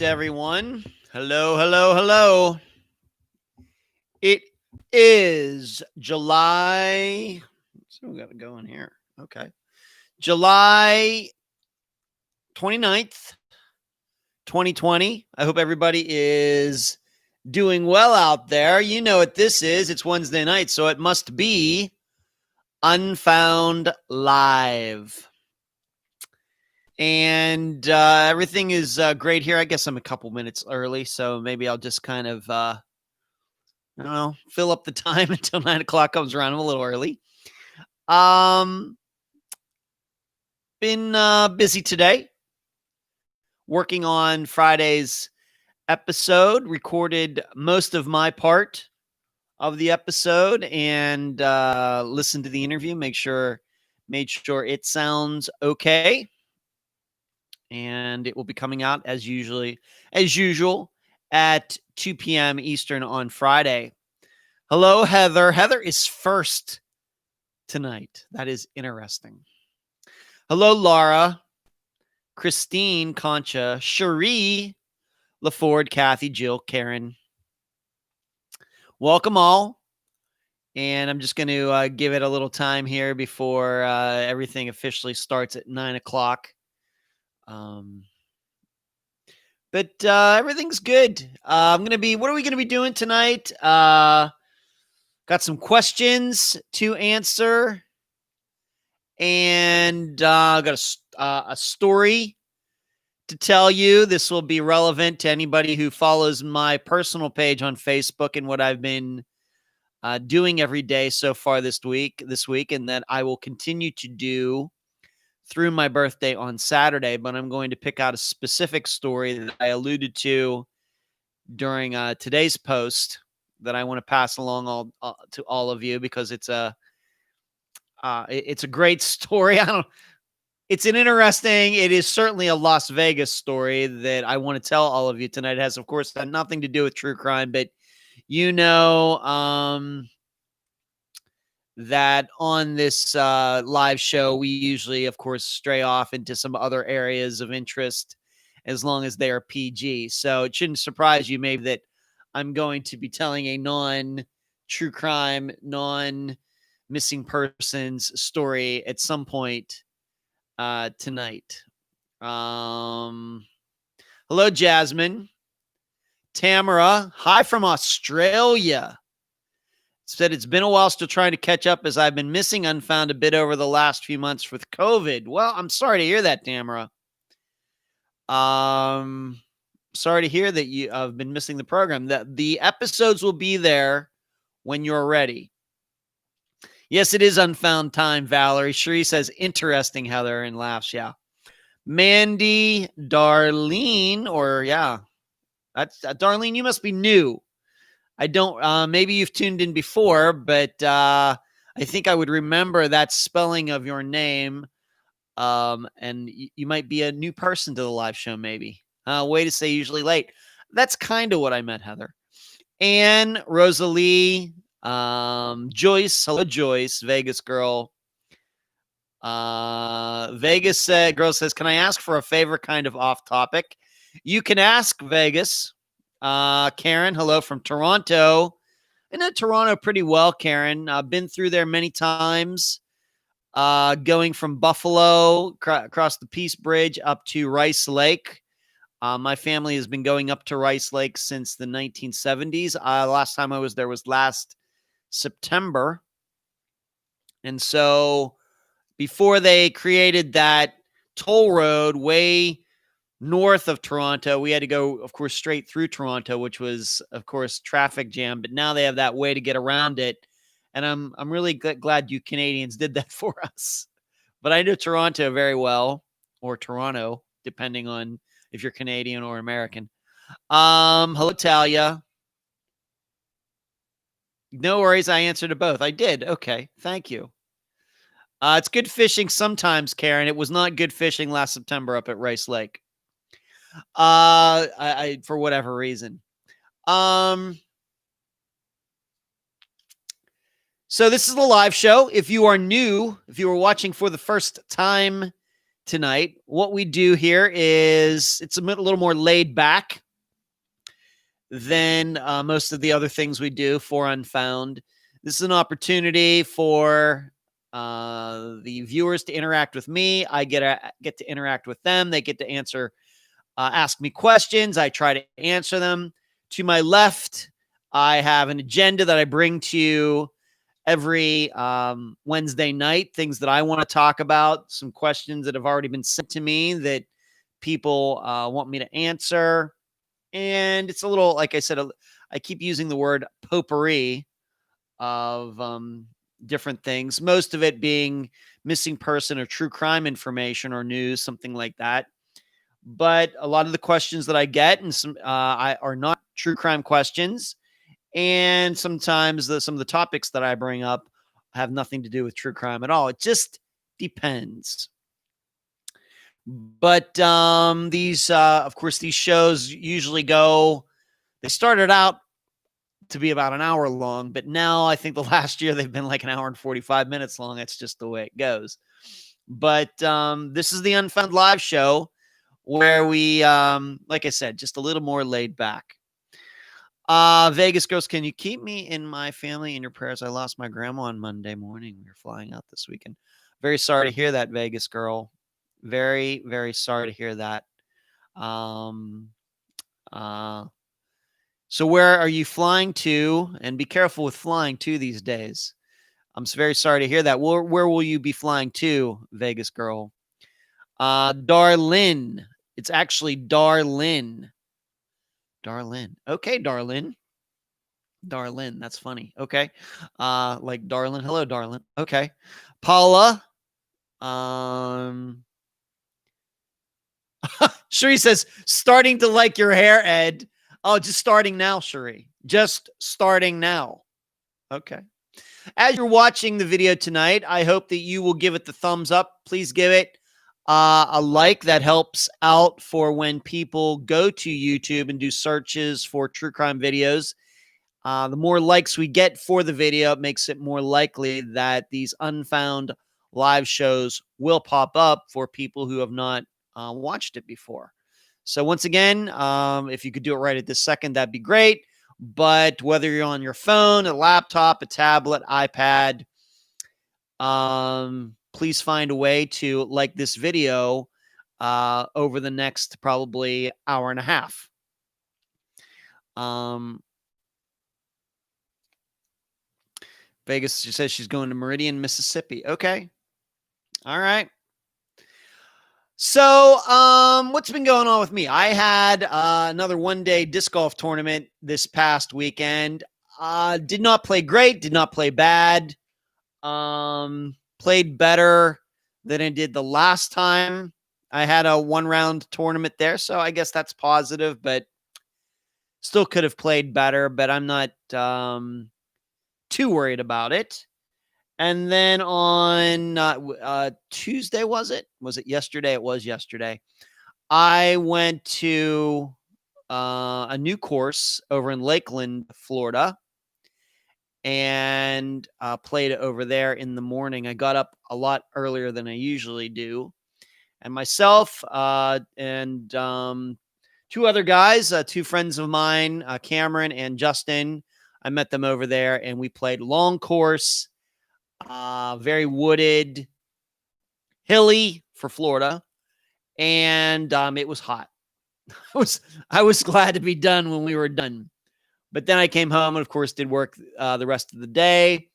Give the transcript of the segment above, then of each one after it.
everyone. Hello, hello, hello. It is July. So we got to go in here. Okay. July 29th, 2020. I hope everybody is doing well out there. You know what this is. It's Wednesday night, so it must be Unfound Live. And everything is great here. I guess I'm a couple minutes early, so maybe I'll just kind of, I don't know, fill up the time until 9 o'clock comes around. I'm a little early. Been busy today, working on Friday's episode, recorded most of my part of the episode, and listened to the interview, made sure it sounds okay. And it will be coming out as usual at 2 p.m. Eastern on Friday. Hello, Heather. Heather is first tonight. That is interesting. Hello, Laura, Christine, Concha, Cherie, LaFord, Kathy, Jill, Karen. Welcome all. And I'm just going to give it a little time here before everything officially starts at 9 o'clock. But everything's good. What are we going to be doing tonight? Got some questions to answer, and got a story to tell you. This will be relevant to anybody who follows my personal page on Facebook and what I've been doing every day so far this week, and that I will continue to do through my birthday on Saturday. But I'm going to pick out a specific story that I alluded to during today's post that I want to pass along to all of you, because it's a great story. It is certainly a Las Vegas story that I want to tell all of you tonight. It has, of course, nothing to do with true crime, but that on this live show, we usually, of course, stray off into some other areas of interest as long as they are PG. So it shouldn't surprise you maybe that I'm going to be telling a non-true crime, non-missing persons story at some point tonight. Hello, Jasmine. Tamara, hi from Australia. Said it's been a while, still trying to catch up as I've been missing Unfound a bit over the last few months with COVID. Well, I'm sorry to hear that, Tamara. Sorry to hear that you have been missing the program. The episodes will be there when you're ready. Yes, it is Unfound time, Valerie. Cherie says, interesting how they're in laughs. Yeah. Mandy, Darlene, that's Darlene, you must be new. I don't, maybe you've tuned in before, but I think I would remember that spelling of your name. And you might be a new person to the live show, maybe. Way to say usually late. That's kind of what I meant, Heather. Anne, Rosalie, Joyce. Hello, Joyce, Vegas girl. Vegas girl says, can I ask for a favor, kind of off topic? You can ask, Vegas. Karen, hello from Toronto. I know Toronto pretty well, Karen. I've been through there many times. Going from Buffalo across the Peace Bridge up to Rice Lake. My family has been going up to Rice Lake since the 1970s. Last time I was there was last September. And so before they created that toll road way north of Toronto, we had to go, of course, straight through Toronto, which was, of course, traffic jam. But now they have that way to get around it. And I'm really glad you Canadians did that for us. But I know Toronto very well, or Toronto, depending on if you're Canadian or American. Hello, Talia. No worries. I answered to both. I did. Okay. Thank you. It's good fishing sometimes, Karen. It was not good fishing last September up at Rice Lake. I for whatever reason. So this is the live show. If you are new, if you are watching for the first time tonight. What we do here is it's a little more laid back than most of the other things we do for Unfound. This is an opportunity for the viewers to interact with me. I get to interact with them. They get to ask me questions. I try to answer them. To my left, I have an agenda that I bring to you every Wednesday night, things that I want to talk about, some questions that have already been sent to me that people want me to answer. And it's a little, like I said, I keep using the word potpourri of different things, most of it being missing person or true crime information or news, something like that. But a lot of the questions that I get and some are not true crime questions. And sometimes some of the topics that I bring up have nothing to do with true crime at all. It just depends. But of course, these shows usually they started out to be about an hour long, but now I think the last year they've been like an hour and 45 minutes long. That's just the way it goes. But this is the Unfound Live Show where we, like I said, just a little more laid back. Vegas girls, can you keep me in my family in your prayers? I lost my grandma on Monday morning. We were flying out this weekend. Very sorry to hear that, Vegas girl. Very, very sorry to hear that. So where are you flying to? And be careful with flying to these days. I'm very sorry to hear that. Where will you be flying to, Vegas girl? Darlene. It's actually Darlene. Darlene. Okay, Darlene. Darlene. That's funny. Okay. Like Darlene. Hello, Darlene. Okay. Paula. Cherie says, starting to like your hair, Ed. Oh, just starting now, Cherie. Just starting now. Okay. As you're watching the video tonight, I hope that you will give it the thumbs up. Please give it a like. That helps out for when people go to YouTube and do searches for true crime videos. The more likes we get for the video, it makes it more likely that these Unfound live shows will pop up for people who have not watched it before. So once again, if you could do it right at this second, that'd be great. But whether you're on your phone, a laptop, a tablet, iPad, please find a way to like this video over the next probably hour and a half. Vegas, she says she's going to Meridian, Mississippi. Okay. All right. So, what's been going on with me? I had another one-day disc golf tournament this past weekend. Did not play great, did not play bad. Played better than I did the last time. I had a one-round tournament there, so I guess that's positive, but still could have played better, but I'm not too worried about it. And then on Tuesday, was it? Was it yesterday? It was yesterday. I went to a new course over in Lakeland, Florida, and played over there in the morning. I got up a lot earlier than I usually do. And myself and two other guys, two friends of mine, Cameron and Justin, I met them over there, and we played long course. Very wooded, hilly for Florida, and it was hot. I was glad to be done when we were done, but then I came home and, of course, did work the rest of the day.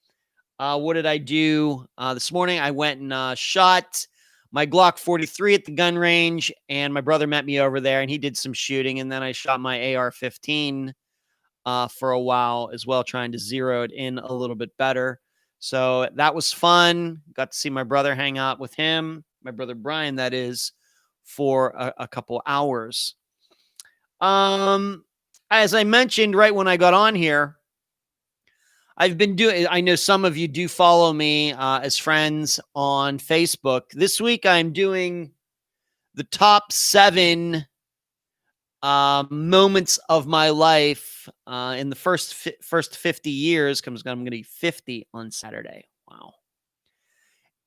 What did I do this morning? I went and shot my Glock 43 at the gun range, and my brother met me over there, and he did some shooting, and then I shot my AR-15 for a while as well, trying to zero it in a little bit better. So that was fun. Got to see my brother, hang out with him, my brother Brian, that is, for a couple hours. As I mentioned right when I got on here, I've been doing, I know some of you do follow me as friends on Facebook. This week I'm doing the top 7 moments of my life in the first 50 years, because I'm going to be 50 on Saturday. Wow.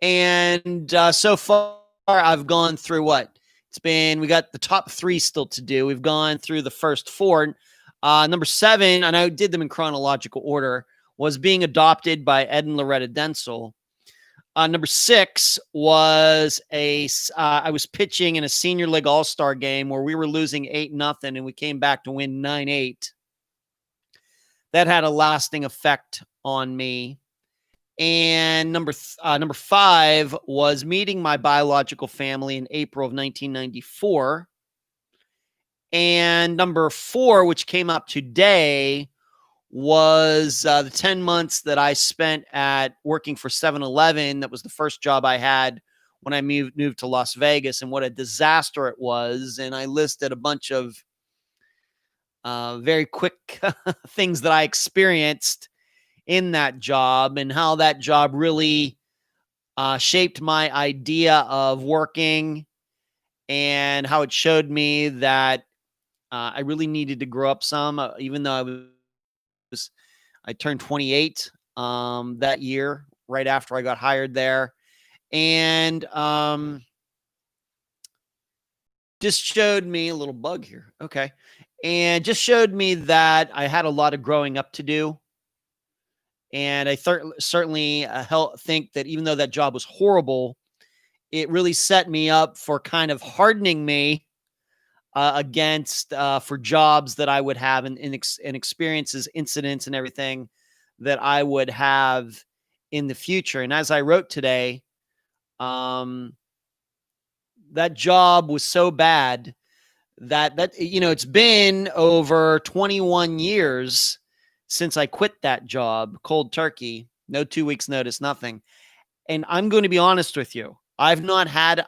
And so far, I've gone through what? We got the top 3 still to do. We've gone through the first 4. Number 7, and I did them in chronological order, was being adopted by Ed and Loretta Dentzel. Number 6 was I was pitching in a senior league all-star game where we were losing 8-0 and we came back to win 9-8. That had a lasting effect on me. And number 5 was meeting my biological family in April of 1994. And number 4, which came up today, was the 10 months that I spent at working for 7-Eleven. That was the first job I had when I moved to Las Vegas, and what a disaster it was. And I listed a bunch of very quick things that I experienced in that job and how that job really shaped my idea of working, and how it showed me that I really needed to grow up some, even though I turned 28 that year, right after I got hired there. And just showed me a little bug here. Okay. And just showed me that I had a lot of growing up to do. And I certainly think that even though that job was horrible, it really set me up for kind of hardening me against for jobs that I would have and experiences, incidents, and everything that I would have in the future. And as I wrote today, that job was so bad that it's been over 21 years since I quit that job, cold turkey, no 2 weeks notice, nothing. And I'm going to be honest with you, I've not had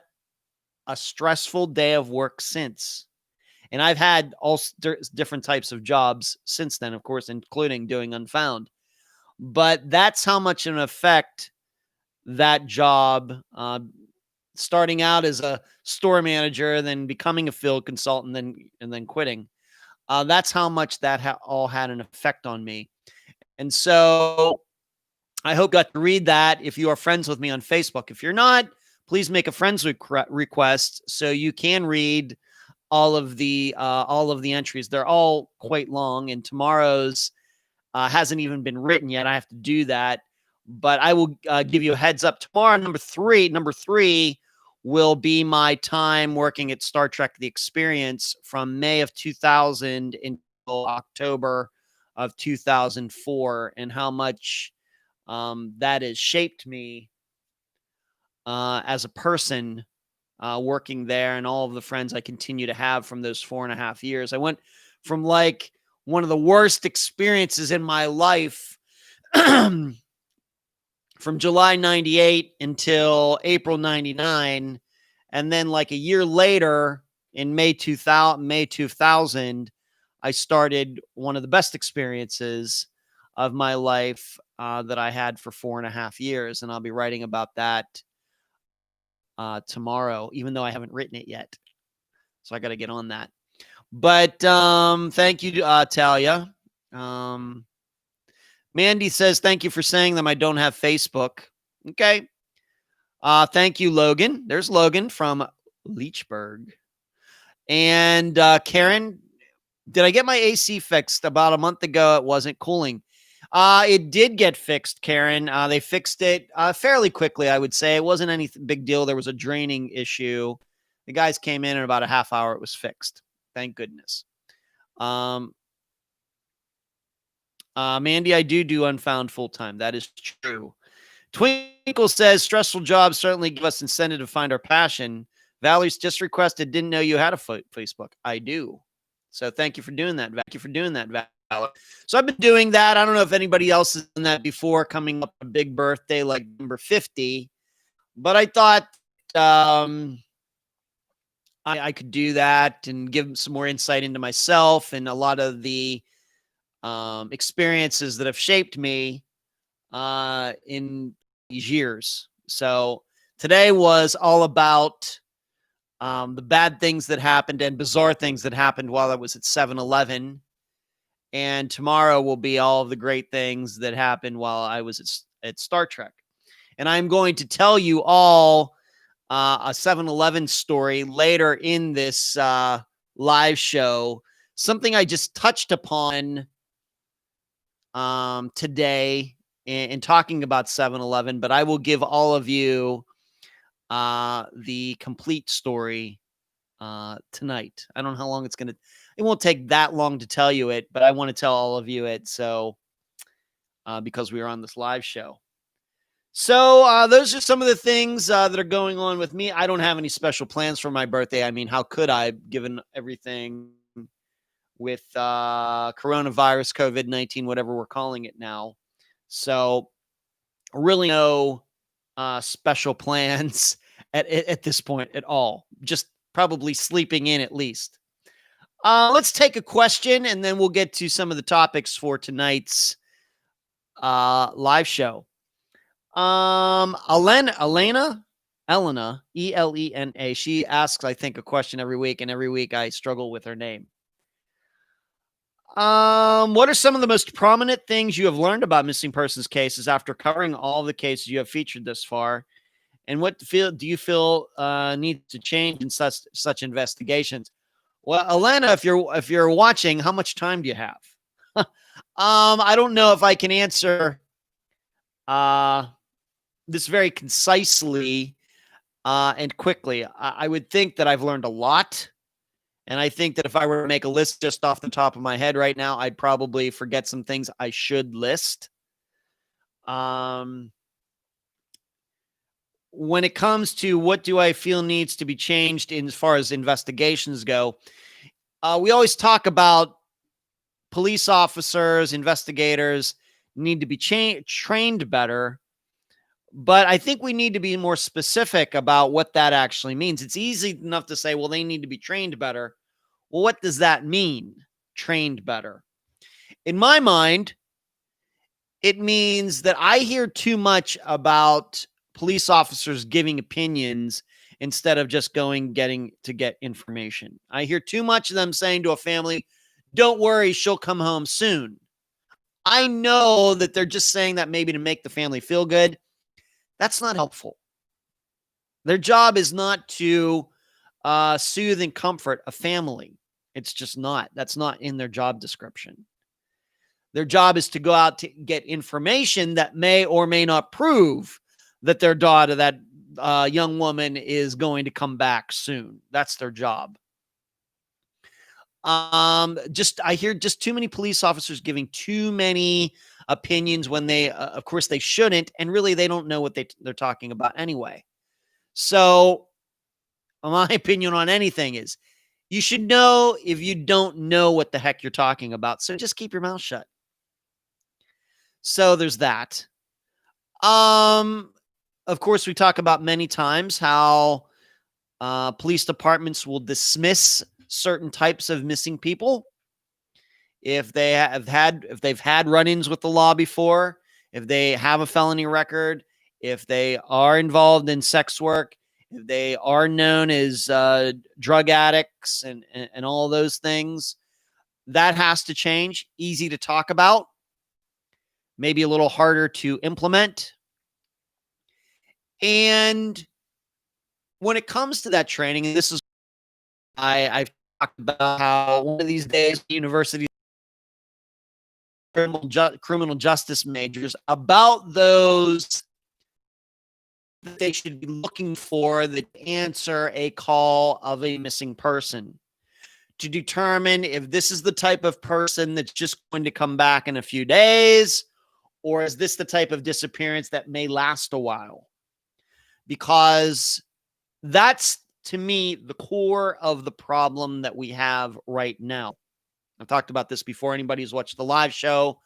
a stressful day of work since. And I've had all different types of jobs since then, of course, including doing Unfound. But that's how much an effect that job, starting out as a store manager, then becoming a field consultant, and then quitting. That's how much that all had an effect on me. And so I hope you got to read that if you are friends with me on Facebook. If you're not, please make a friends request so you can read all of the entries. They're all quite long, and tomorrow's hasn't even been written yet. I have to do that, but I will give you a heads up. Tomorrow, number three will be my time working at Star Trek: The Experience from May of 2000 until October of 2004, and how much that has shaped me as a person working there, and all of the friends I continue to have from those 4.5 years. I went from like one of the worst experiences in my life from July 98 until April 99. And then like a year later in May 2000, I started one of the best experiences of my life that I had for 4.5 years. And I'll be writing about that tomorrow, even though I haven't written it yet. So I got to get on that. But thank you, Talia. Mandy says, thank you for saying them. I don't have Facebook. Okay. Thank you, Logan. There's Logan from Leechburg. And Karen, did I get my AC fixed about a month ago? It wasn't cooling. It did get fixed, Karen. They fixed it fairly quickly, I would say. It wasn't any big deal. There was a draining issue. The guys came in about a half hour. It was fixed. Thank goodness. Mandy, I do Unfound full-time. That is true. Twinkle says, stressful jobs certainly give us incentive to find our passion. Valerie's just requested, didn't know you had a Facebook. I do. So thank you for doing that. Thank you for doing that, Valerie. So I've been doing that. I don't know if anybody else has done that before, coming up a big birthday like number 50. But I thought I could do that and give some more insight into myself and a lot of the experiences that have shaped me in these years. So today was all about the bad things that happened and bizarre things that happened while I was at 7-Eleven. And tomorrow will be all of the great things that happened while I was at Star Trek. And I'm going to tell you all a 7-Eleven story later in this live show. Something I just touched upon today in talking about 7-Eleven, but I will give all of you the complete story tonight. I don't know how long it's going to, it won't take that long to tell you it, but I want to tell all of you it. So, because we are on this live show. So those are some of the things that are going on with me. I don't have any special plans for my birthday. I mean, how could I, given everything with coronavirus, COVID-19, whatever we're calling it now. So really no special plans at this point at all. Just probably sleeping in at least. Let's take a question, and then we'll get to some of the topics for tonight's live show. Elena, Elena, she asks, I think, a question every week, and every week I struggle with her name. What are some of the most prominent things you have learned about missing persons cases after covering all the cases you have featured this far? And what do you feel needs to change in such investigations? Well, Elena, if you're watching, how much time do you have? I don't know if I can answer this very concisely and quickly. I would think that I've learned a lot. And I think that if I were to make a list just off the top of my head right now, I'd probably forget some things I should list. When it comes to what do I feel needs to be changed in as far as investigations go, we always talk about police officers, investigators need to be trained better. But I think we need to be more specific about what that actually means. It's easy enough to say, well, they need to be trained better. Well, what does that mean? Trained better. In my mind, it means that I hear too much about police officers giving opinions instead of just getting to get information. I hear too much of them saying to a family, don't worry, she'll come home soon. I know that they're just saying that maybe to make the family feel good. That's not helpful. Their job is not to soothe and comfort a family. It's just not. That's not in their job description. Their job is to go out to get information that may or may not prove that their daughter, that young woman, is going to come back soon. That's their job. I hear just too many police officers giving too many opinions when they, of course, they shouldn't, and really they don't know what they're talking about anyway. So, my opinion on anything is, you should know if you don't know what the heck you're talking about. So just keep your mouth shut. So there's that. Of course, we talk about many times how police departments will dismiss certain types of missing people if they've had run-ins with the law before, if they have a felony record, if they are involved in sex work, if they are known as drug addicts and all those things. That has to change. Easy to talk about, maybe a little harder to implement. And when it comes to that training, and this is, I've talked about how one of these days, university criminal justice majors, about those that they should be looking for that answer a call of a missing person, to determine if this is the type of person that's just going to come back in a few days, or is this the type of disappearance that may last a while? Because that's, to me, the core of the problem that we have right now. I've talked about this before. Anybody who's watched the live show,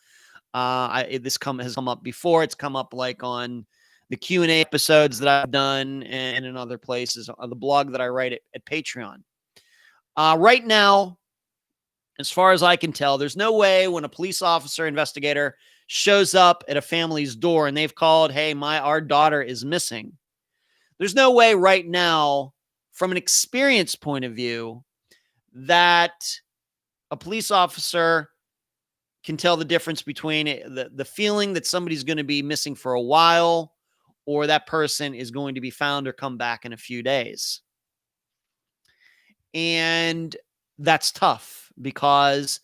this has come up before. It's come up like on the Q&A episodes that I've done and in other places, on the blog that I write at Patreon. Right now, as far as I can tell, there's no way when a police officer investigator shows up at a family's door and they've called, hey, our daughter is missing. There's no way right now, from an experience point of view, that a police officer can tell the difference between the feeling that somebody's going to be missing for a while, or that person is going to be found or come back in a few days. And that's tough because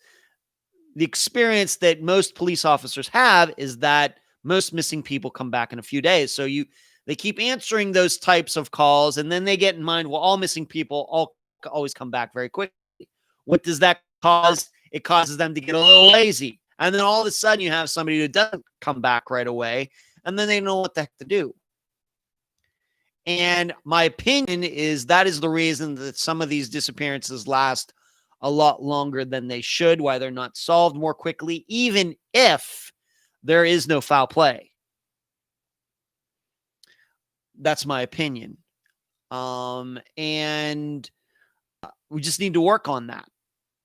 the experience that most police officers have is that most missing people come back in a few days. So they keep answering those types of calls, and then they get in mind, well, all missing people always come back very quickly. What does that cause? It causes them to get a little lazy. And then all of a sudden you have somebody who doesn't come back right away, and then they don't know what the heck to do. And my opinion is that is the reason that some of these disappearances last a lot longer than they should, why they're not solved more quickly, even if there is no foul play. That's my opinion. And we just need to work on that.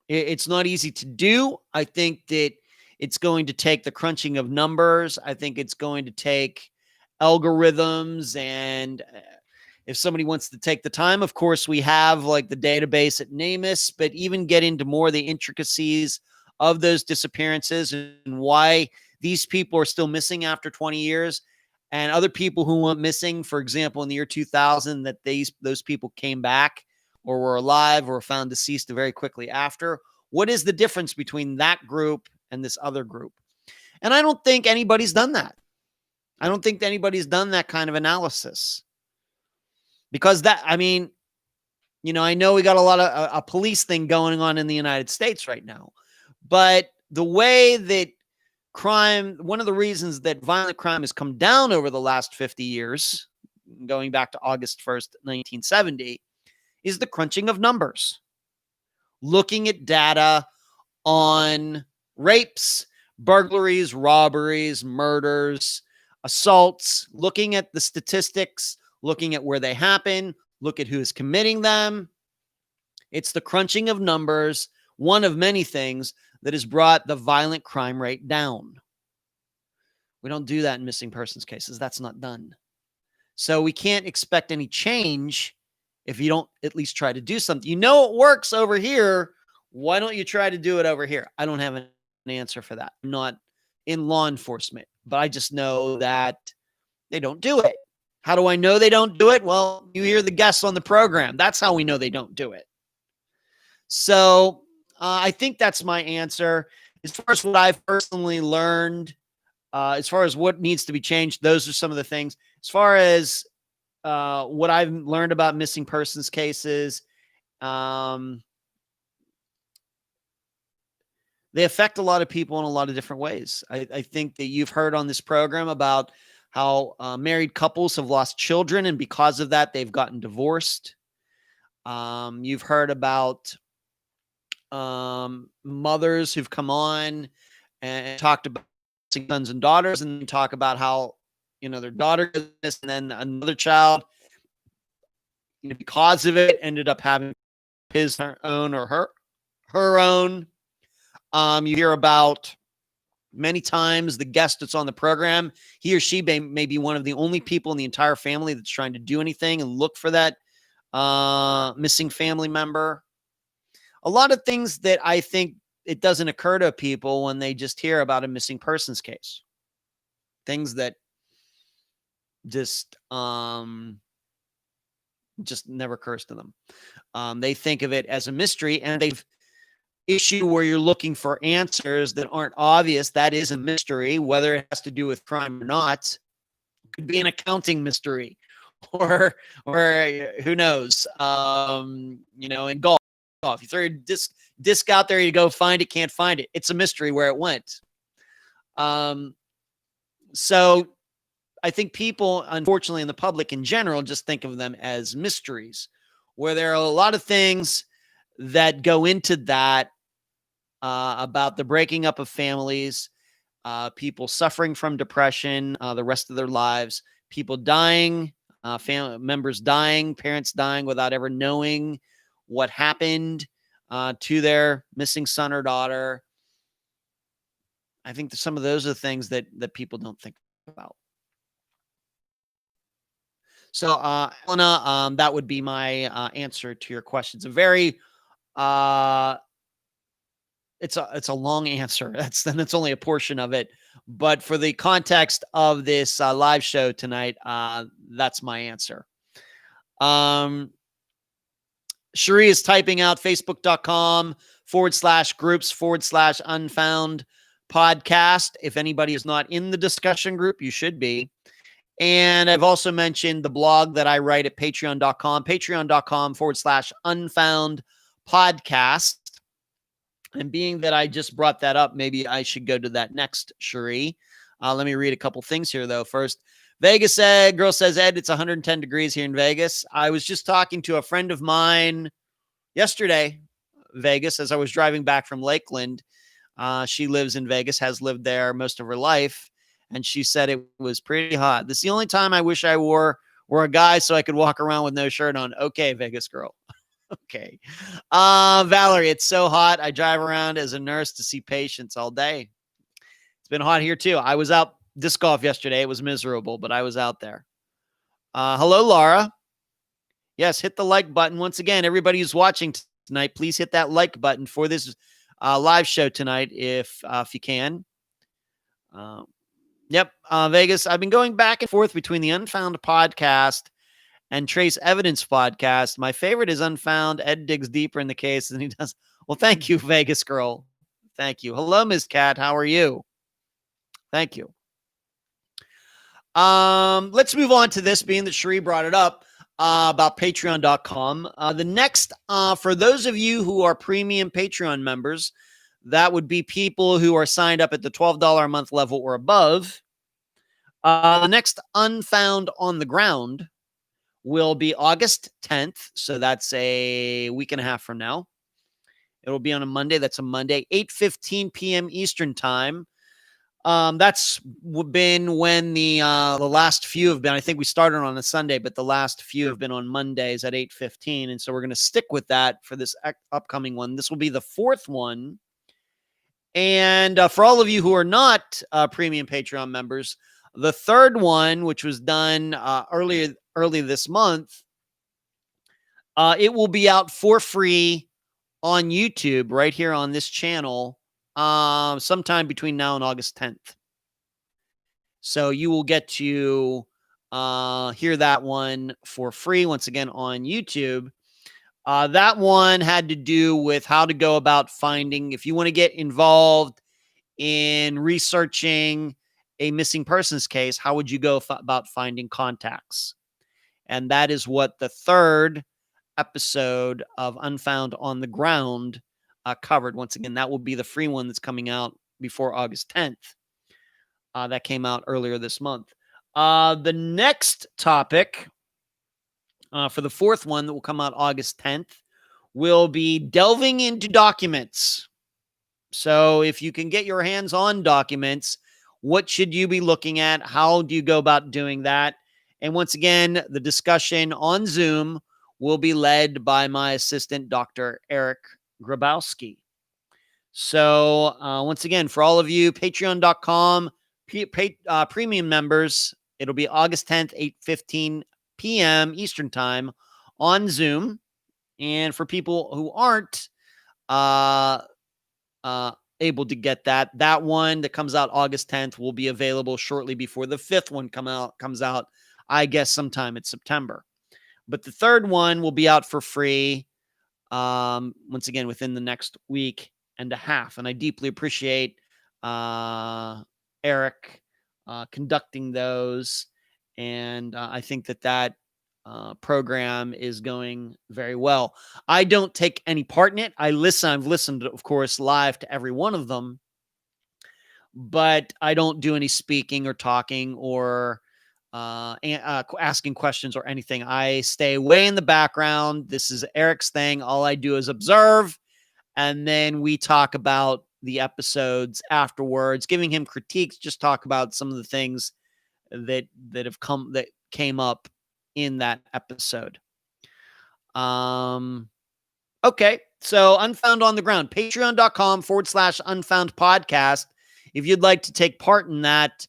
It's not easy to do. I think that it's going to take the crunching of numbers. I think it's going to take algorithms. And if somebody wants to take the time, of course, we have like the database at NamUs, but even get into more of the intricacies of those disappearances and why these people are still missing after 20 years. And other people who went missing, for example, in the year 2000, that those people came back or were alive or found deceased very quickly after. What is the difference between that group and this other group? And I don't think anybody's done that. I don't think anybody's done that kind of analysis. Because I know we got a lot of a police thing going on in the United States right now. But the way that crime, one of the reasons that violent crime has come down over the last 50 years, going back to August 1st, 1970, is the crunching of numbers. Looking at data on rapes, burglaries, robberies, murders, assaults, looking at the statistics, looking at where they happen, look at who is committing them. It's the crunching of numbers, one of many things that has brought the violent crime rate down. We don't do that in missing persons cases. That's not done. So we can't expect any change if you don't at least try to do something. You know it works over here. Why don't you try to do it over here? I don't have an answer for that. I'm not in law enforcement, but I just know that they don't do it. How do I know they don't do it? Well, you hear the guests on the program. That's how we know they don't do it. So I think that's my answer. As far as what I've personally learned, as far as what needs to be changed, those are some of the things. As far as what I've learned about missing persons cases, they affect a lot of people in a lot of different ways. I think that you've heard on this program about how married couples have lost children, and because of that, they've gotten divorced. You've heard about mothers who've come on and talked about sons and daughters, and talk about how, their daughter did this, and then another child, because of it, ended up having her own or her own. You hear about many times the guest that's on the program, he or she may be one of the only people in the entire family that's trying to do anything and look for that missing family member. A lot of things that I think it doesn't occur to people when they just hear about a missing persons case. Things that just never occurs to them. They think of it as a mystery, and they've issue where you're looking for answers that aren't obvious. That is a mystery, whether it has to do with crime or not. It could be an accounting mystery, or who knows? In golf, you throw your disc out there, you go find it, can't find it. It's a mystery where it went. So I think people, unfortunately, in the public in general, just think of them as mysteries, where there are a lot of things that go into that, about the breaking up of families, people suffering from depression the rest of their lives, people dying, family members dying, parents dying without ever knowing what happened to their missing son or daughter. I think that some of those are the things that people don't think about. So, Elena, that would be my answer to your question. It's a very it's a long answer. That's only a portion of it. But for the context of this live show tonight, that's my answer. Cherie is typing out facebook.com/groups/Unfound Podcast. If anybody is not in the discussion group, you should be. And I've also mentioned the blog that I write at patreon.com/Unfound Podcast. And being that I just brought that up, maybe I should go to that next, Cherie. Let me read a couple things here, though. First, Vegas girl says, Ed, it's 110 degrees here in Vegas. I was just talking to a friend of mine yesterday, Vegas, as I was driving back from Lakeland. She lives in Vegas, has lived there most of her life. And she said it was pretty hot. This is the only time I wish I wore a guy so I could walk around with no shirt on. Okay, Vegas girl. Okay. Valerie, it's so hot. I drive around as a nurse to see patients all day. It's been hot here too. I was out disc golf yesterday. It was miserable, but I was out there. Hello, Laura. Yes, hit the like button. Once again, everybody who's watching tonight, please hit that like button for this live show tonight if you can. Yep, Vegas. I've been going back and forth between the Unfound Podcast and Trace Evidence Podcast. My favorite is Unfound. Ed digs deeper in the case than he does. Well, thank you, Vegas girl. Thank you. Hello, Ms. Cat. How are you? Thank you. Let's move on to this, being that Cherie brought it up about patreon.com. The next, for those of you who are premium Patreon members, that would be people who are signed up at the $12 a month level or above. The next Unfound on the Ground will be August 10th. So that's a week and a half from now. It'll be on a Monday. That's a Monday, 8:15 p.m. Eastern time. That's been when the last few have been. I think we started on a Sunday, but the last few have been on Mondays at 8:15. And so we're going to stick with that for this upcoming one. This will be the fourth one. And for all of you who are not premium Patreon members, the third one, which was done early this month, it will be out for free on YouTube right here on this channel sometime between now and August 10th. So you will get to hear that one for free once again on YouTube. That one had to do with how to go about finding, if you want to get involved in researching a missing persons case, how would you go about finding contacts? And that is what the third episode of Unfound on the Ground covered. Once again, that will be the free one that's coming out before August 10th. That came out earlier this month. The next topic for the fourth one that will come out August 10th will be delving into documents. So if you can get your hands on documents, what should you be looking at? How do you go about doing that? And once again, the discussion on Zoom will be led by my assistant, Dr. Eric Grabowski. So once again, for all of you patreon.com premium members, it'll be August 10th, 8:15 p.m. Eastern time on Zoom. And for people who aren't able to get that one that comes out August 10th will be available shortly before the fifth one comes out, I guess sometime in September. But the third one will be out for free once again within the next week and a half. And I deeply appreciate Eric conducting those. And I think that program is going very well. I don't take any part in it. I've listened, of course, live to every one of them, but I don't do any speaking or talking or asking questions or anything. I stay way in the background. This is Eric's thing. All I do is observe, and then we talk about the episodes afterwards, giving him critiques, just talk about some of the things that came up in that episode. Okay. So Unfound on the Ground, patreon.com/Unfound Podcast. If you'd like to take part in that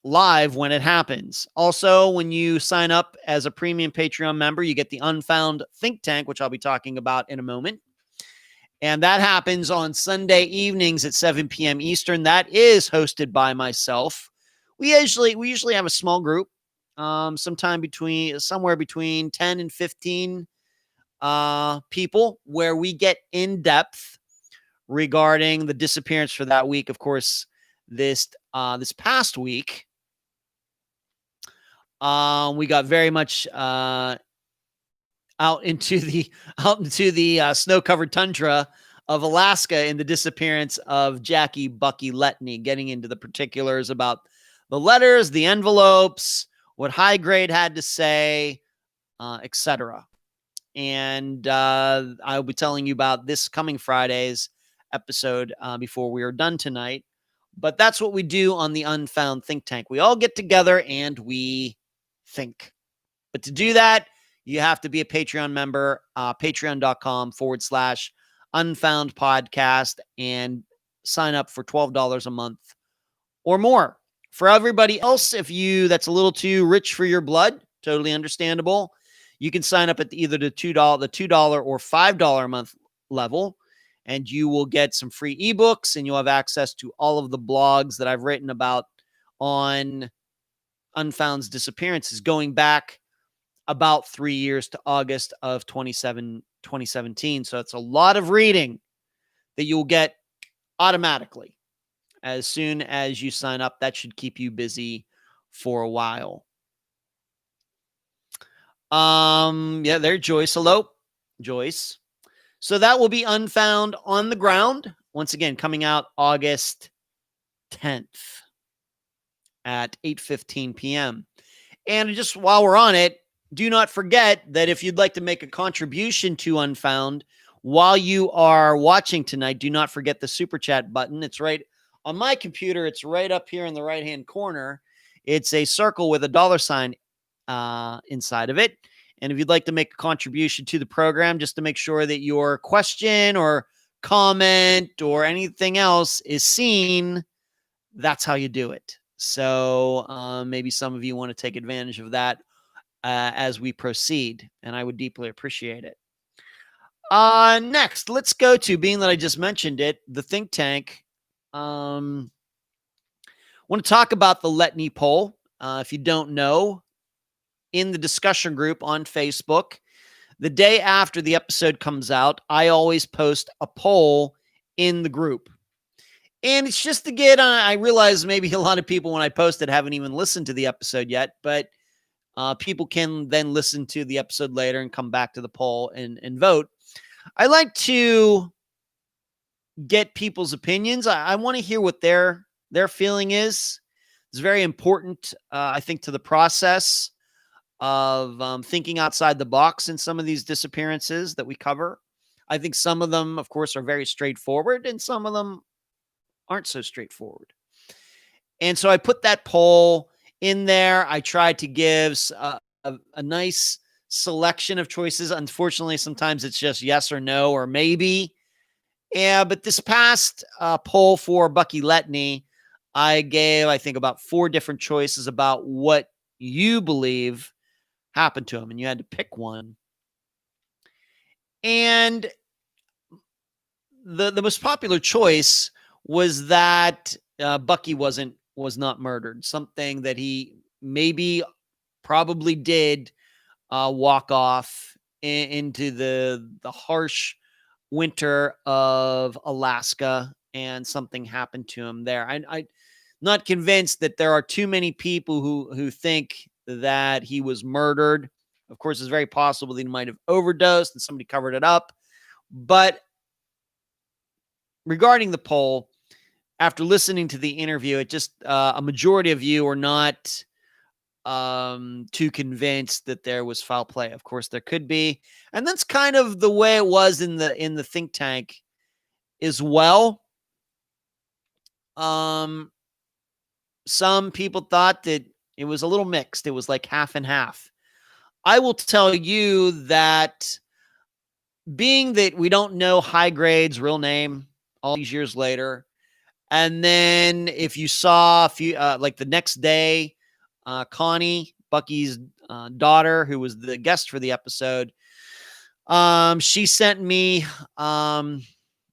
live when it happens. Also, when you sign up as a premium Patreon member, you get the Unfound Think Tank, which I'll be talking about in a moment. And that happens on Sunday evenings at 7 p.m. Eastern. That is hosted by myself. We usually have a small group, somewhere between 10 and 15 people, where we get in depth regarding the disappearance for that week. Of course, this past week, we got very much out into the snow-covered tundra of Alaska in the disappearance of Jackie Bucky Letney, getting into the particulars about the letters, the envelopes, what High Grade had to say, etc. And I'll be telling you about this coming Friday's episode before we are done tonight. But that's what we do on the Unfound Think Tank. We all get together and we think. But to do that, you have to be a Patreon member, patreon.com/Unfound Podcast, and sign up for $12 a month or more. For everybody else, that's a little too rich for your blood, totally understandable. You can sign up at either the $2 or $5 a month level, and you will get some free ebooks, and you'll have access to all of the blogs that I've written about on Unfound's disappearances, going back about 3 years to August of 2017. So it's a lot of reading that you'll get automatically as soon as you sign up. That should keep you busy for a while. There, Joyce. Hello, Joyce. So that will be Unfound on the Ground. Once again, coming out August 10th at 8:15 p.m. And just while we're on it, do not forget that if you'd like to make a contribution to Unfound while you are watching tonight, do not forget the Super Chat button. It's right on my computer. It's right up here in the right-hand corner. It's a circle with a $sign inside of it. And if you'd like to make a contribution to the program, just to make sure that your question or comment or anything else is seen, that's how you do it. So maybe some of you want to take advantage of that as we proceed, and I would deeply appreciate it. Next, let's go to, being that I just mentioned it, the think tank. Want to talk about the Letney poll. If you don't know, in the discussion group on Facebook, the day after the episode comes out, I always post a poll in the group. And it's just to get on. I realize maybe a lot of people, when I post it, haven't even listened to the episode yet, but people can then listen to the episode later and come back to the poll and vote. I like to get people's opinions. I want to hear what their feeling is. It's very important, I think, to the process of thinking outside the box in some of these disappearances that we cover. I think some of them, of course, are very straightforward, and some of them aren't so straightforward. And so I put that poll in there. I tried to give a nice selection of choices. Unfortunately, sometimes it's just yes or no or maybe. Yeah, but this past poll for Bucky Letney, I gave, I think, about 4 different choices about what you believe happened to him, and you had to pick one. And the most popular choice was that Bucky was not murdered. Something that he probably did walk off into the harsh winter of Alaska, and something happened to him there. I'm not convinced that there are too many people who think that he was murdered. Of course, it's very possible that he might have overdosed and somebody covered it up. But regarding the poll, after listening to the interview, it just a majority of you are not too convinced that there was foul play. Of course, there could be, and that's kind of the way it was in the think tank as well. Some people thought that it was a little mixed. It was like half and half. I will tell you that, being that we don't know High Grade's real name all these years later, and then if you saw like the next day, Connie, Bucky's daughter, who was the guest for the episode, she sent me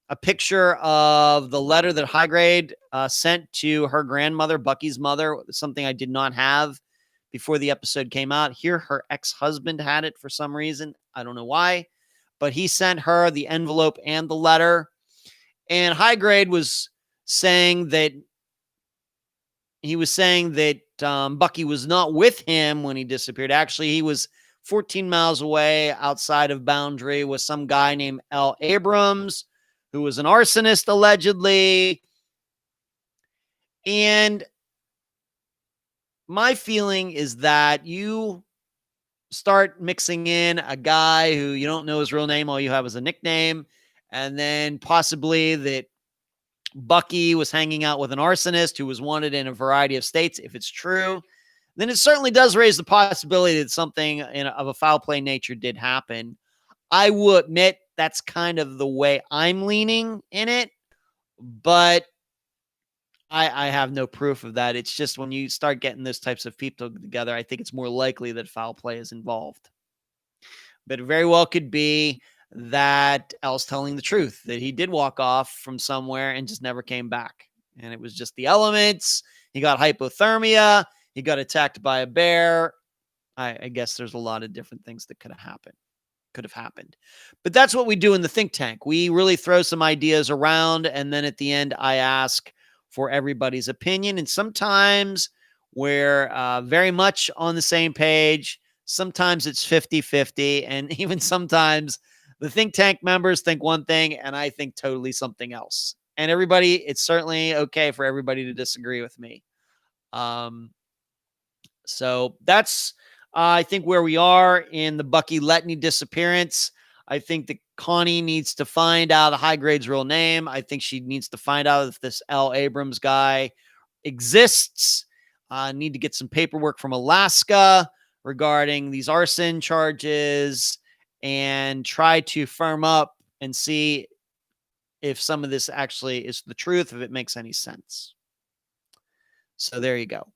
a picture of the letter that High Grade sent to her grandmother, Bucky's mother, something I did not have before the episode came out. Here, her ex-husband had it for some reason. I don't know why, but he sent her the envelope and the letter. And High Grade was saying that Bucky was not with him when he disappeared. Actually, he was 14 miles away outside of Boundary with some guy named L. Abrams, who was an arsonist, allegedly. And my feeling is that you start mixing in a guy who you don't know his real name, all you have is a nickname, and then possibly that Bucky was hanging out with an arsonist who was wanted in a variety of states. If it's true, then it certainly does raise the possibility that something of a foul play nature did happen. I will admit that's kind of the way I'm leaning in it, but I have no proof of that. It's just when you start getting those types of people together, I think it's more likely that foul play is involved. But it very well could be that El's telling the truth, that he did walk off from somewhere and just never came back. And it was just the elements. He got hypothermia. He got attacked by a bear. I guess there's a lot of different things that could have happened. But that's what we do in the think tank. We really throw some ideas around, and then at the end, I ask for everybody's opinion. And sometimes we're very much on the same page. Sometimes it's 50-50. And even sometimes the think tank members think one thing and I think totally something else. And it's certainly okay for everybody to disagree with me. So that's, I think, where we are in the Bucky Letney disappearance. I think that Connie needs to find out High Grade's real name. I think she needs to find out if this L. Abrams guy exists. Need to get some paperwork from Alaska regarding these arson charges and try to firm up and see if some of this actually is the truth, if it makes any sense. So there you go.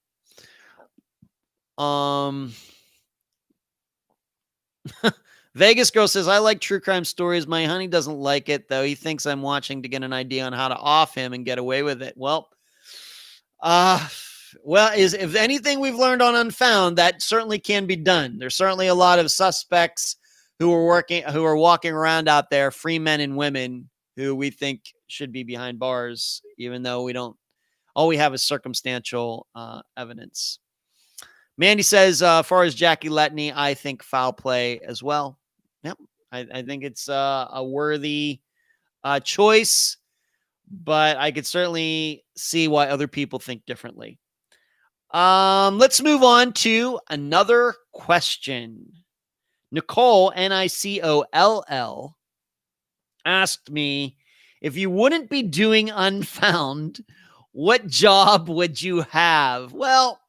Vegas Girl says, I like true crime stories. My honey doesn't like it, though. He thinks I'm watching to get an idea on how to off him and get away with it. Well, if anything we've learned on Unfound, that certainly can be done. There's certainly a lot of suspects who are walking around out there, free men and women who we think should be behind bars, even though all we have is circumstantial evidence. Mandy says, as far as Jackie Letney, I think foul play as well. Yep. I think it's a worthy choice, but I could certainly see why other people think differently. Let's move on to another question. Nicole, Nicoll, asked me, if you wouldn't be doing Unfound, what job would you have? Well,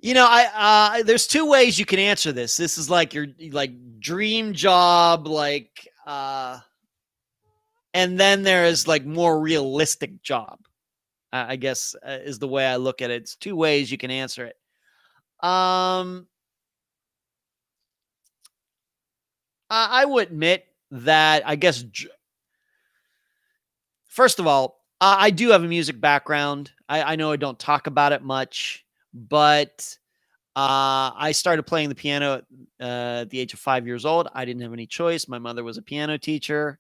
there's two ways you can answer this. This is like your dream job, and then there is more realistic job. I guess is the way I look at it. It's two ways you can answer it. I would admit that I guess first of all, I do have a music background. I know I don't talk about it much, but I started playing the piano at the age of 5 years old. I didn't have any choice. My mother was a piano teacher,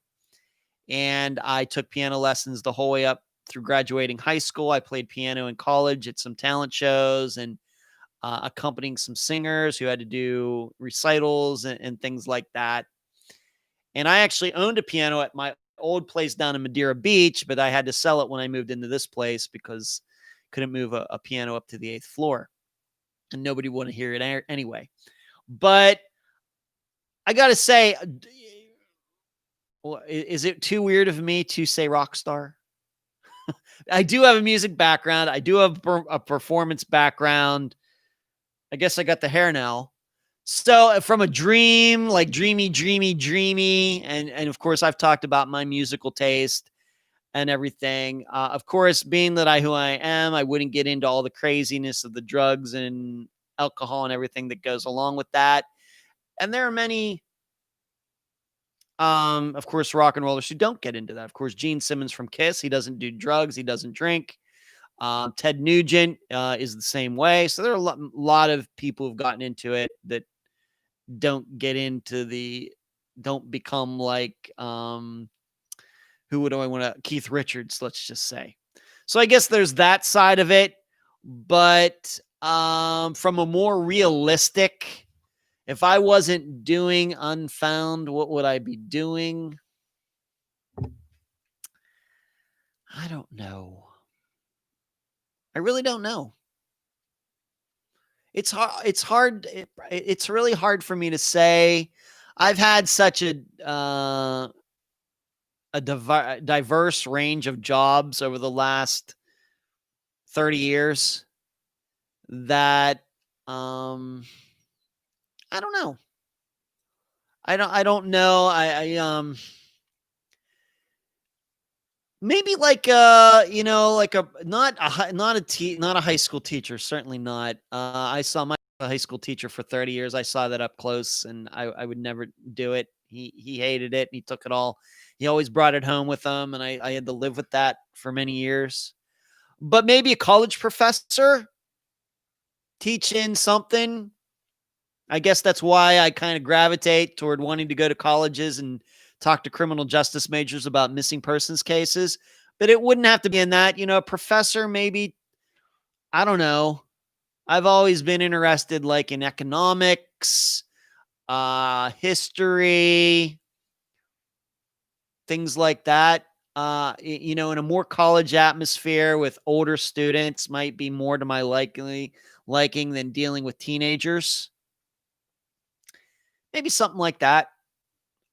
and I took piano lessons the whole way up through graduating high school. I played piano in college at some talent shows and accompanying some singers who had to do recitals and things like that. And I actually owned a piano at my old place down in Madeira Beach, but I had to sell it when I moved into this place because I couldn't move a piano up to the 8th floor. And nobody would hear it anyway. But I got to say, is it too weird of me to say rock star? I do have a music background. I do have a performance background. I guess I got the hair now. So from a dream, dreamy. And of course, I've talked about my musical taste and everything. Of course, being that who I am, I wouldn't get into all the craziness of the drugs and alcohol and everything that goes along with that. And there are many Of course, rock and rollers who don't get into that. Of course, Gene Simmons from Kiss, he doesn't do drugs, he doesn't drink. Ted Nugent is the same way. So there are a lot of people who've gotten into it that don't become like, who would I want to, Keith Richards, let's just say. So I guess there's that side of it. But from a more realistic, if I wasn't doing Unfound, what would I be doing? I don't know. I really don't know. It's hard. It's really hard for me to say. I've had such a diverse range of jobs over the last 30 years that I don't know. I don't know. Maybe like like not a high school teacher, certainly not. I saw my high school teacher for 30 years. I saw that up close, and I would never do it. He hated it. He took it all. He always brought it home with him, and I had to live with that for many years. But maybe a college professor teaching something. I guess that's why I kind of gravitate toward wanting to go to colleges and talk to criminal justice majors about missing persons cases. But it wouldn't have to be in that. A professor, maybe, I don't know. I've always been interested like in economics, history, things like that. In a more college atmosphere with older students might be more to my liking than dealing with teenagers. Maybe something like that.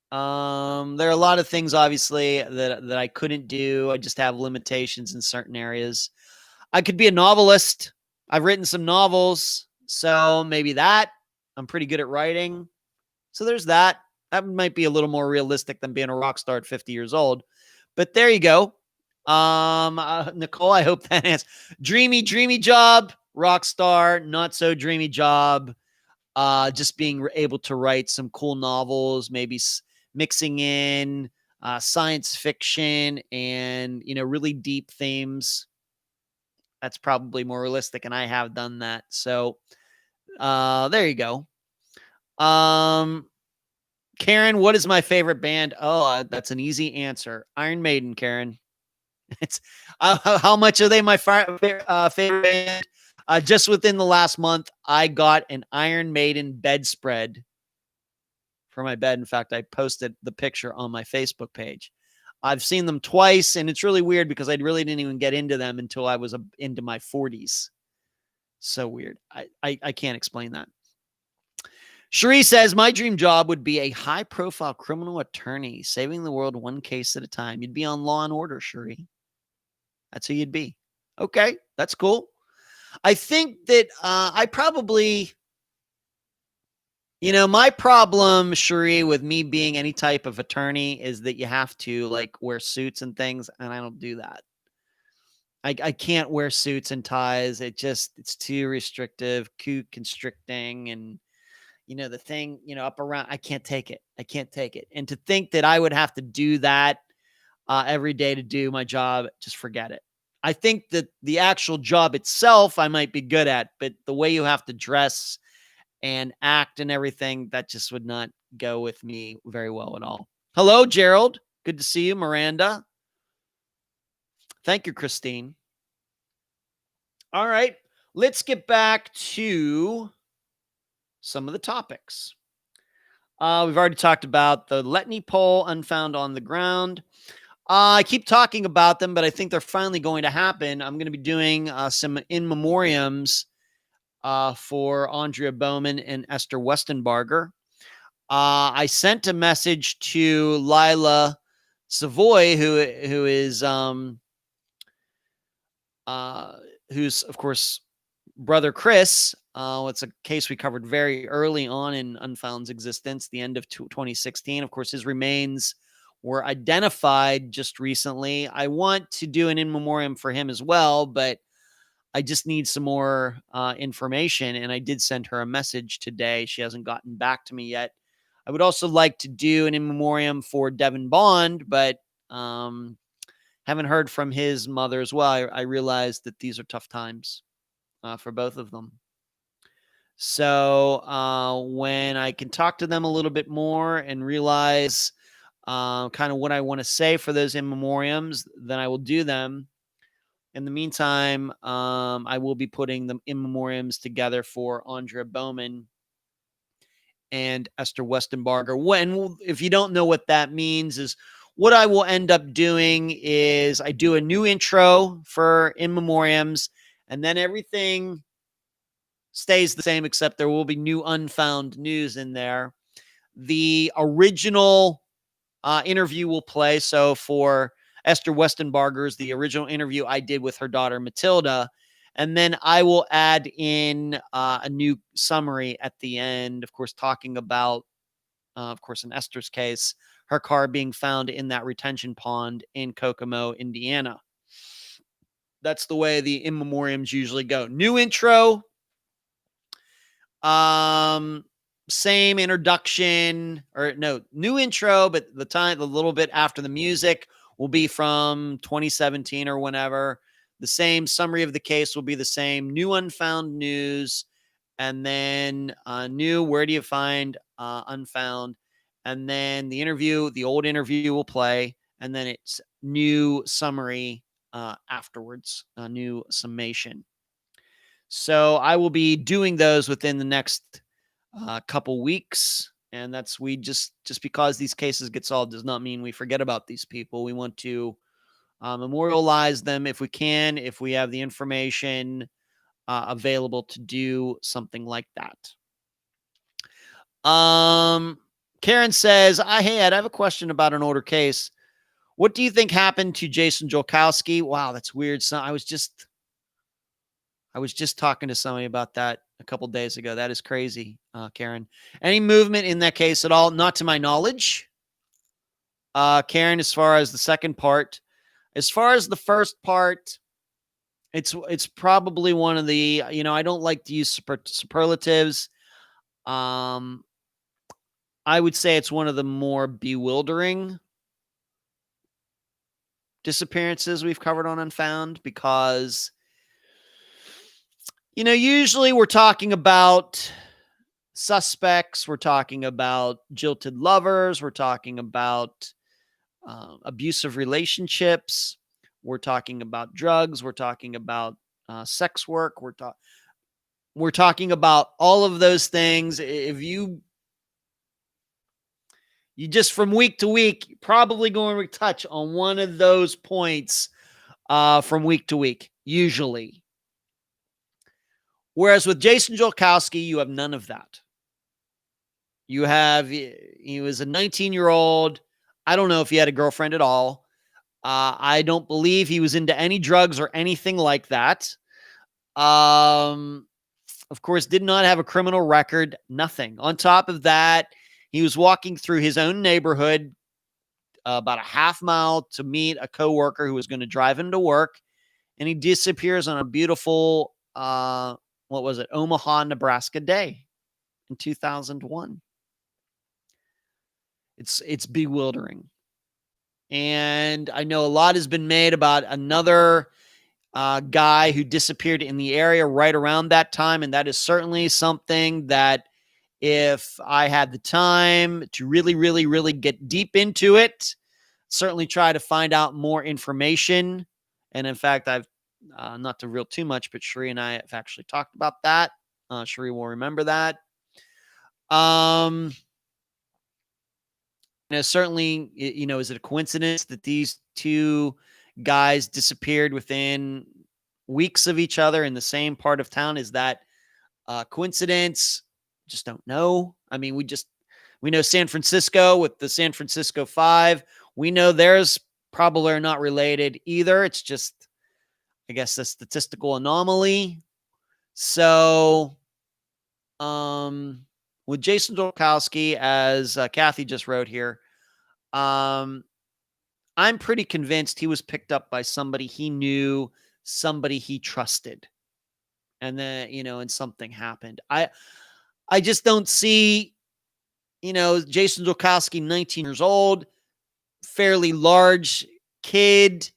There are a lot of things, obviously, that I couldn't do. I just have limitations in certain areas. I could be a novelist. I've written some novels, so maybe that. I'm pretty good at writing. So there's that. That might be a little more realistic than being a rock star at 50 years old. But there you go. Nicole, I hope that answers. Dreamy job, rock star, not so dreamy job. Just being able to write some cool novels, maybe mixing in science fiction and, really deep themes. That's probably more realistic, and I have done that. So there you go. Karen, what is my favorite band? Oh, that's an easy answer. Iron Maiden, Karen. It's how much are they my favorite band? Just within the last month, I got an Iron Maiden bedspread for my bed. In fact, I posted the picture on my Facebook page. I've seen them twice, and it's really weird because I really didn't even get into them until I was into my 40s. So weird. I can't explain that. Cherie says, my dream job would be a high-profile criminal attorney, saving the world one case at a time. You'd be on Law and Order, Cherie. That's who you'd be. Okay, that's cool. I think that I probably, my problem, Cherie, with me being any type of attorney is that you have to like wear suits and things, and I don't do that. I can't wear suits and ties. It's too restrictive, too constricting, and the thing, up around, I can't take it. And to think that I would have to do that every day to do my job, just forget it. I think that the actual job itself, I might be good at, but the way you have to dress and act and everything, that just would not go with me very well at all. Hello, Gerald. Good to see you. Miranda. Thank you, Christine. All right. Let's get back to some of the topics. We've already talked about the Letney poll, Unfound on the Ground. I keep talking about them, but I think they're finally going to happen. I'm going to be doing some in memoriams for Andrea Boehm and Esther Westenbarger. I sent a message to Lila Savoy, who is who's of course brother Chris. It's a case we covered very early on in Unfound's existence, the end of 2016. Of course, his remains were identified just recently. I want to do an in memoriam for him as well, but I just need some more information. And I did send her a message today. She hasn't gotten back to me yet. I would also like to do an in memoriam for Devin Bond, but haven't heard from his mother as well. I realized that these are tough times for both of them. So when I can talk to them a little bit more and realize kind of what I want to say for those in memoriams, then I will do them. In the meantime, I will be putting the in memoriams together for Andrea Boehm and Esther Westenbarger. When, if you don't know what that means, is what I will end up doing is I do a new intro for in memoriams, and then everything stays the same, except there will be new unfound news in there. The original interview will play. So for Esther Westenbarger's, the original interview I did with her daughter, Matilda. And then I will add in a new summary at the end, of course, talking about, of course, in Esther's case, her car being found in that retention pond in Kokomo, Indiana. That's the way the in memoriams usually go. New intro, same introduction, or no, new intro, but the little bit after the music will be from 2017 or whenever. The same summary of the case will be the same. New unfound news, and then new, where do you find unfound? And then the interview, the old interview will play, and then it's new summary afterwards, a new summation. So I will be doing those within the next couple weeks. And that's just because these cases get solved does not mean we forget about these people. We want to memorialize them if we can, if we have the information available to do something like that. Karen says, hey, Ed, I have a question about an older case. What do you think happened to Jason Jorkowski? Wow, that's weird. So I was just talking to somebody about that a couple days ago. That is crazy, Karen. Any movement in that case at all? Not to my knowledge. Karen, as far as the second part. As far as the first part, it's probably one of the, I don't like to use superlatives. I would say it's one of the more bewildering disappearances we've covered on Unfound, because usually we're talking about suspects, we're talking about jilted lovers, we're talking about abusive relationships, we're talking about drugs, we're talking about sex work, we're talking about all of those things. If you just from week to week, probably going to touch on one of those points from week to week, usually. Whereas with Jason Jorkowski, you have none of that. He was a 19-year-old. I don't know if he had a girlfriend at all. I don't believe he was into any drugs or anything like that. Of course, did not have a criminal record, nothing. On top of that, he was walking through his own neighborhood about a half mile to meet a coworker who was going to drive him to work, and he disappears on a beautiful, Omaha, Nebraska day in 2001. It's bewildering. And I know a lot has been made about another guy who disappeared in the area right around that time, and that is certainly something that, if I had the time to really, really, really get deep into it, certainly try to find out more information. And in fact, I've not to reel too much, but Sheree and I have actually talked about that. Sheree will remember that. Certainly, is it a coincidence that these two guys disappeared within weeks of each other in the same part of town? Is that coincidence? Just don't know. I mean, we know San Francisco with the San Francisco 5. We know theirs probably are not related either. It's just, I guess, a statistical anomaly. So, with Jason Jorkowski, as Kathy just wrote here, I'm pretty convinced he was picked up by somebody he knew, somebody he trusted. And then, and something happened. I just don't see, Jason Jorkowski, 19 years old, fairly large kid.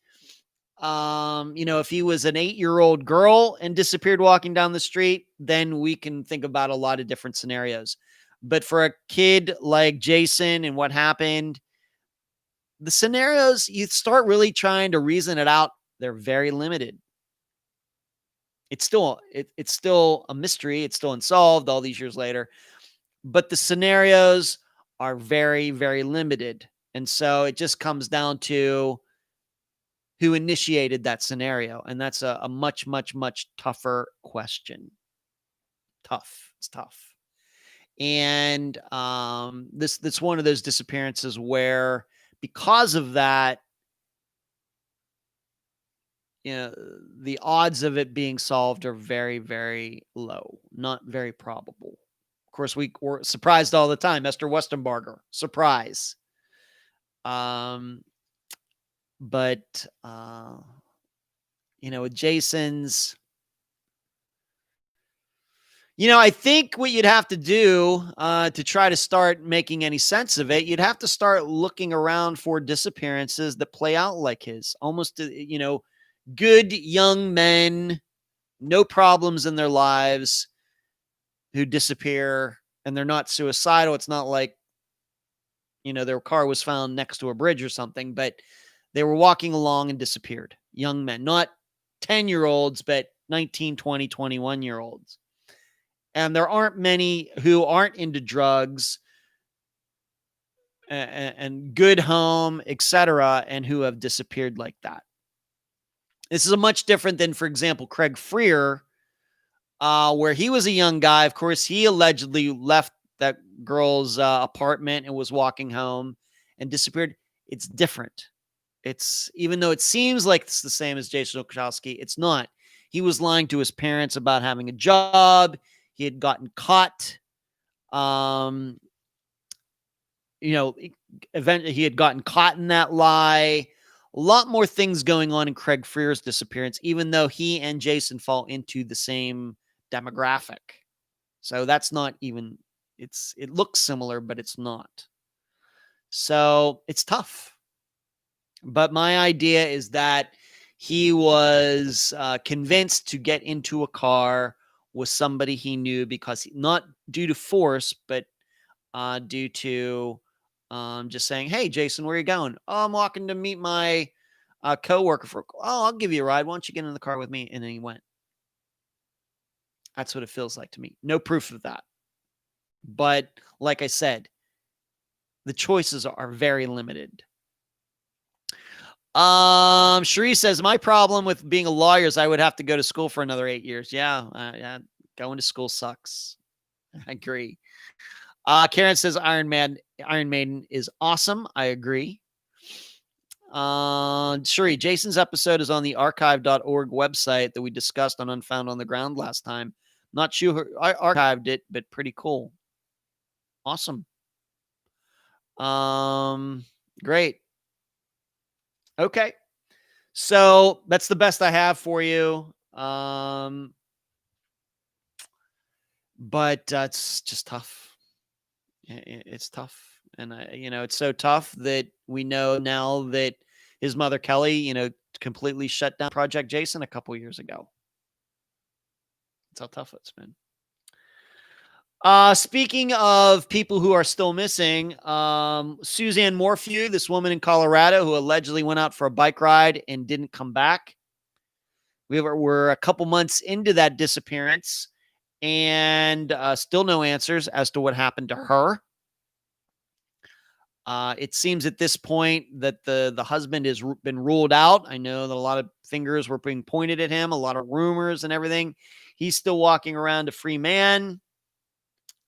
If he was an 8-year-old girl and disappeared walking down the street, then we can think about a lot of different scenarios. But for a kid like Jason and what happened, the scenarios, you start really trying to reason it out, they're very limited. It's still a mystery. It's still unsolved all these years later, but the scenarios are very, very limited. And so it just comes down to who initiated that scenario. And that's a much, much, much tougher question. Tough. It's tough. And this one of those disappearances where, because of that, the odds of it being solved are very, very low, not very probable. Of course, we're surprised all the time. Esther Westenbarger, surprise. But with Jason's, I think what you'd have to do to try to start making any sense of it, you'd have to start looking around for disappearances that play out like his. Almost, good young men, no problems in their lives, who disappear, and they're not suicidal. It's not like, their car was found next to a bridge or something, but they were walking along and disappeared. Young men, not 10-year-olds, but 19, 20, 21-year-olds. And there aren't many who aren't into drugs and good home, etc., and who have disappeared like that. This is a much different than, for example, Craig Freer, where he was a young guy. Of course, he allegedly left that girl's apartment and was walking home and disappeared. It's different. It's, even though it seems like it's the same as Jason Jorkowski, it's not. He was lying to his parents about having a job. He had gotten caught. Eventually he had gotten caught in that lie. A lot more things going on in Craig Freer's disappearance, even though he and Jason fall into the same demographic. So that's not even, it looks similar, but it's not. So it's tough. But my idea is that he was convinced to get into a car with somebody he knew, because not due to force, but due to just saying, "Hey, Jason, where are you going?" "Oh, I'm walking to meet my coworker for." "Oh, I'll give you a ride. Why don't you get in the car with me?" And then he went. That's what it feels like to me. No proof of that. But like I said, the choices are very limited. Cherie says, my problem with being a lawyer is I would have to go to school for another 8 years. Yeah, going to school sucks. I agree. Karen says Iron Maiden is awesome. I agree. Cherie, Jason's episode is on the archive.org website that we discussed on Unfound on the Ground last time. Not sure I archived it, but pretty cool. Awesome. Great. Okay. So that's the best I have for you. But it's just tough. It's tough. And it's so tough that we know now that his mother, Kelly, completely shut down Project Jason a couple years ago. That's how tough it's been. Speaking of people who are still missing, Suzanne Morphy, this woman in Colorado who allegedly went out for a bike ride and didn't come back. We're a couple months into that disappearance, and still no answers as to what happened to her. It seems at this point that the husband has been ruled out. I know that a lot of fingers were being pointed at him, a lot of rumors and everything. He's still walking around a free man.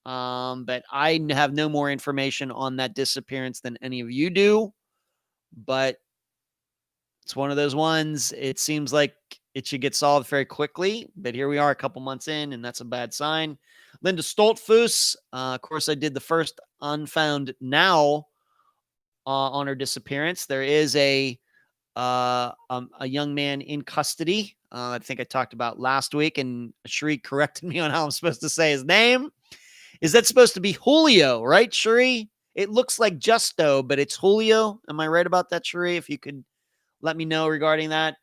But I have no more information on that disappearance than any of you do. But it's one of those ones. It seems like it should get solved very quickly. But here we are a couple months in, and that's a bad sign. Linda Stoltzfus, of course, I did the first Unfound Now on her disappearance. There is a young man in custody. I think I talked about last week, and Shri corrected me on how I'm supposed to say his name. Is that supposed to be Julio, right, Cherie? It looks like Justo, but it's Julio. Am I right about that, Cherie? If you could let me know regarding that.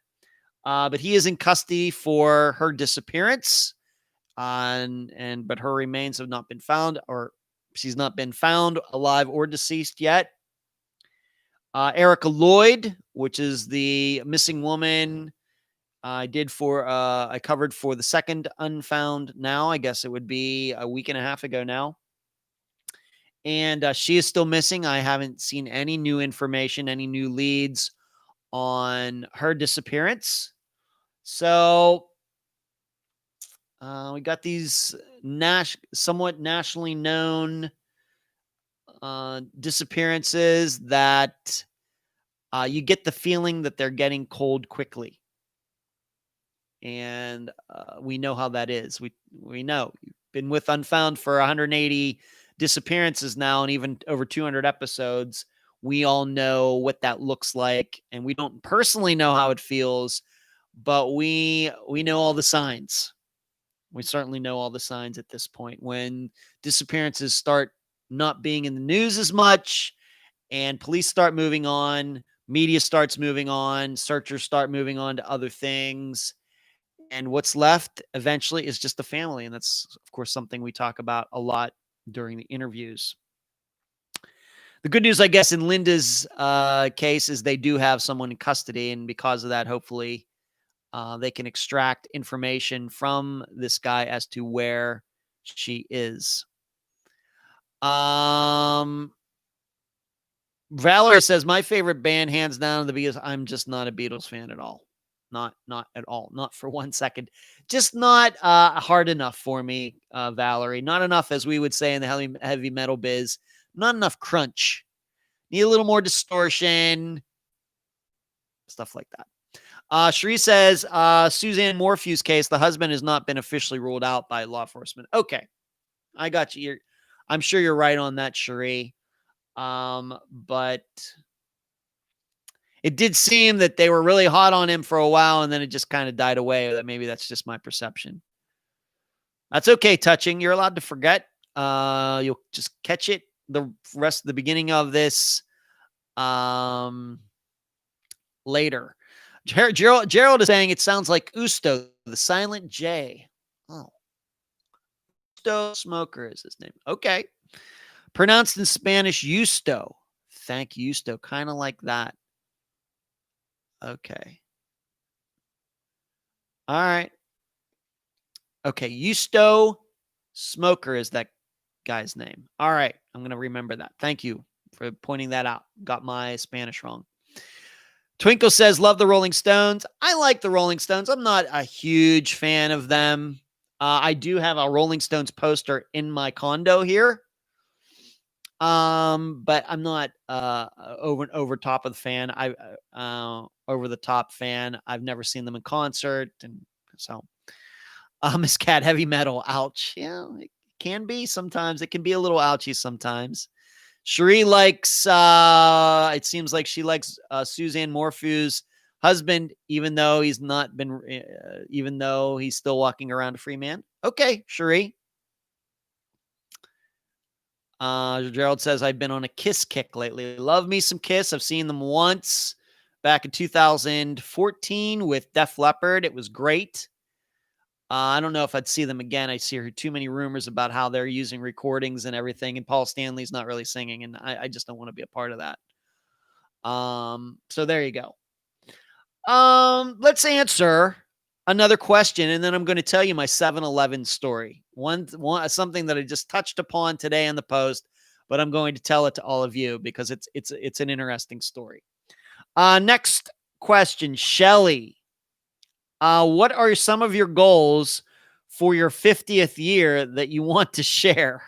But he is in custody for her disappearance. But her remains have not been found, or she's not been found alive or deceased yet. Erica Lloyd, which is the missing woman I covered for the second Unfound Now. I guess it would be a week and a half ago now. And she is still missing. I haven't seen any new information, any new leads on her disappearance. So we got these somewhat nationally known disappearances that you get the feeling that they're getting cold quickly. And we know how that is. We know. You've been with Unfound for 180 disappearances now and even over 200 episodes. We all know what that looks like. And we don't personally know how it feels, but we know all the signs. We certainly know all the signs at this point. When disappearances start not being in the news as much and police start moving on, media starts moving on, searchers start moving on to other things. And what's left eventually is just the family. And that's, of course, something we talk about a lot during the interviews. The good news, I guess, in Linda's case is they do have someone in custody. And because of that, hopefully they can extract information from this guy as to where she is. Valerie says, my favorite band, hands down, the Beatles. I'm just not a Beatles fan at all. Not at all. Not for 1 second. Just not hard enough for me, Valerie. Not enough, as we would say in the heavy metal biz. Not enough crunch. Need a little more distortion. Stuff like that. Cherie says, Suzanne Morphy's case, the husband has not been officially ruled out by law enforcement. Okay. I got you. I'm sure you're right on that, Cherie. But it did seem that they were really hot on him for a while, and then it just kind of died away. That maybe that's just my perception. That's okay, Touching. You're allowed to forget. You'll just catch it the rest of the beginning of this later. Gerald is saying it sounds like Usto, the silent J. Oh. Usto Smoker is his name. Okay. Pronounced in Spanish, Usto. Thank you, Usto. Kind of like that. Okay. All right. Okay. Usto Smoker is that guy's name. All right. I'm going to remember that. Thank you for pointing that out. Got my Spanish wrong. Twinkle says, love the Rolling Stones. I like the Rolling Stones. I'm not a huge fan of them. I do have a Rolling Stones poster in my condo here. But I'm not over top of the fan. Over the top fan. I've never seen them in concert, and so Miss Cat, heavy metal. Ouch. Yeah, it can be sometimes. It can be a little ouchy sometimes. Cherie likes. It seems like she likes Suzanne Morphy's husband, even though he's not been. Even though he's still walking around a free man. Okay, Cherie. Gerald says, I've been on a Kiss kick lately. Love me some Kiss. I've seen them once back in 2014 with Def Leppard. It was great. I don't know if I'd see them again. I see too many rumors about how they're using recordings and everything, and Paul Stanley's not really singing, and I just don't want to be a part of that. So there you go. Let's answer another question, and then I'm going to tell you my 7-Eleven story. One something that I just touched upon today on the post, but I'm going to tell it to all of you because it's an interesting story. Next question, Shelly. What are some of your goals for your 50th year that you want to share?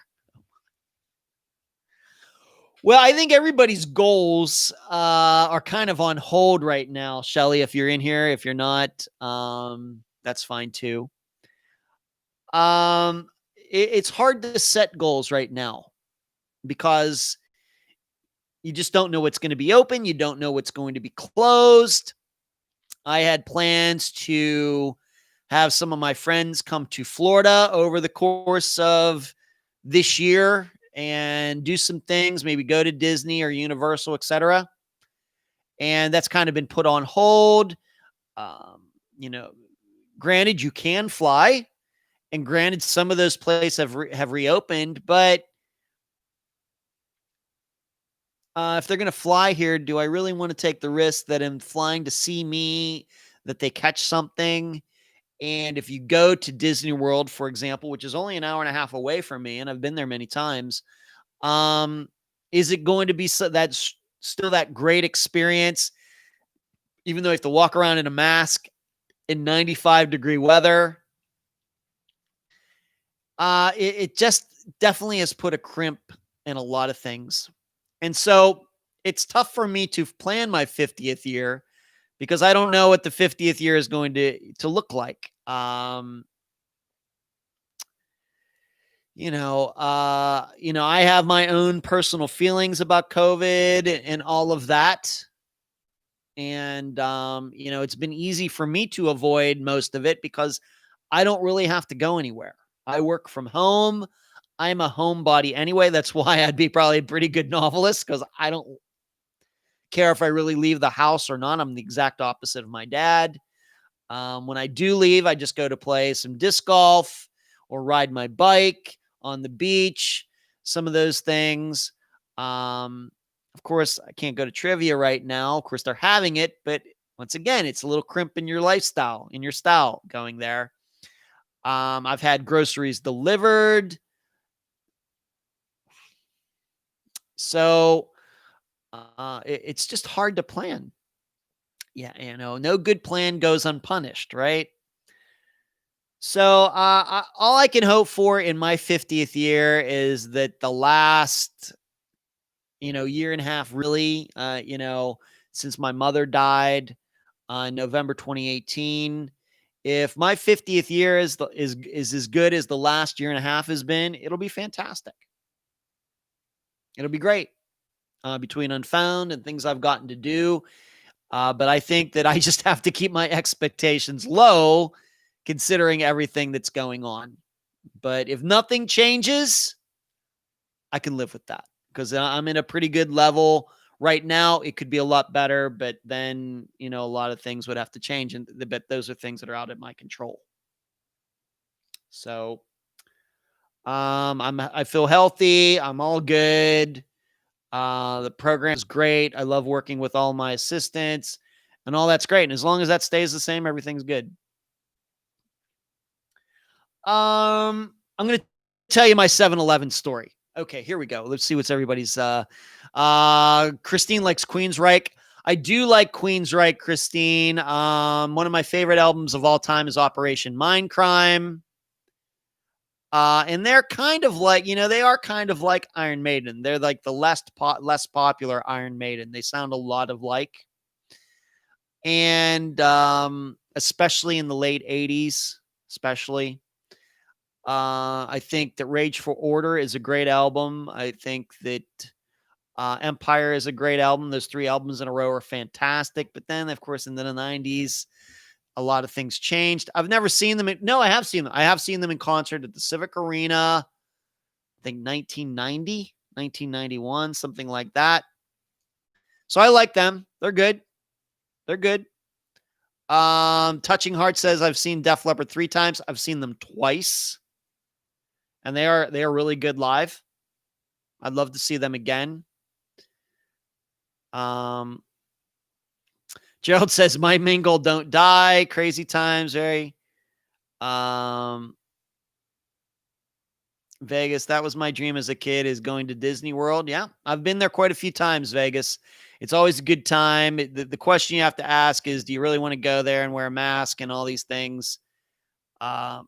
Well, I think everybody's goals are kind of on hold right now, Shelly. If you're in here, if you're not, that's fine too. It's hard to set goals right now because you just don't know what's going to be open. You don't know what's going to be closed. I had plans to have some of my friends come to Florida over the course of this year and do some things, maybe go to Disney or Universal, etc. And that's kind of been put on hold. Um, you know, granted, you can fly, and granted, some of those places have reopened, but if they're going to fly here, do I really want to take the risk that in flying to see me, that they catch something? And if you go to Disney World, for example, which is only an hour and a half away from me, and I've been there many times, is it going to be that's still that great experience, even though you have to walk around in a mask in 95-degree weather? It just definitely has put a crimp in a lot of things. And so it's tough for me to plan my 50th year because I don't know what the 50th year is going to look like. I have my own personal feelings about COVID and all of that. And, it's been easy for me to avoid most of it because I don't really have to go anywhere. I work from home. I'm a homebody anyway. That's why I'd be probably a pretty good novelist, because I don't care if I really leave the house or not. I'm the exact opposite of my dad. When I do leave, I just go to play some disc golf or ride my bike on the beach, some of those things. Of course, I can't go to trivia right now. Of course, they're having it, but once again, it's a little crimp in your lifestyle, in your style going there. I've had groceries delivered. So it's just hard to plan. Yeah, no good plan goes unpunished, right? So all I can hope for in my 50th year is that the last, year and a half, really, since my mother died in November 2018, if my 50th year is as good as the last year and a half has been, it'll be fantastic. It'll be great between Unfound and things I've gotten to do. But I think that I just have to keep my expectations low considering everything that's going on. But if nothing changes, I can live with that because I'm in a pretty good level right now. It could be a lot better, but then, a lot of things would have to change. And but those are things that are out of my control. So I feel healthy. I'm all good. The program is great. I love working with all my assistants and all that's great. And as long as that stays the same, everything's good. I'm going to tell you my 7-Eleven story. Okay, here we go. Let's see what's everybody's. Christine likes Queensryche. I do like Queensryche, Christine. One of my favorite albums of all time is Operation Mindcrime. And they're kind of like, they are kind of like Iron Maiden. They're like the less popular Iron Maiden. They sound a lot of like. And especially in the late 80s, especially. I think that Rage for Order is a great album. I think that Empire is a great album. Those 3 albums in a row are fantastic. But then, of course, in the 90s, a lot of things changed. I've never seen them. No, I have seen them. I have seen them in concert at the Civic Arena. I think 1990, 1991, something like that. So I like them. They're good. They're good. Touching Heart says I've seen Def Leppard 3 times. I've seen them twice. And they are really good live. I'd love to see them again. Gerald says, my mingle don't die. Crazy times, very. Vegas, that was my dream as a kid, is going to Disney World. Yeah, I've been there quite a few times, Vegas. It's always a good time. The question you have to ask is, do you really want to go there and wear a mask and all these things? Some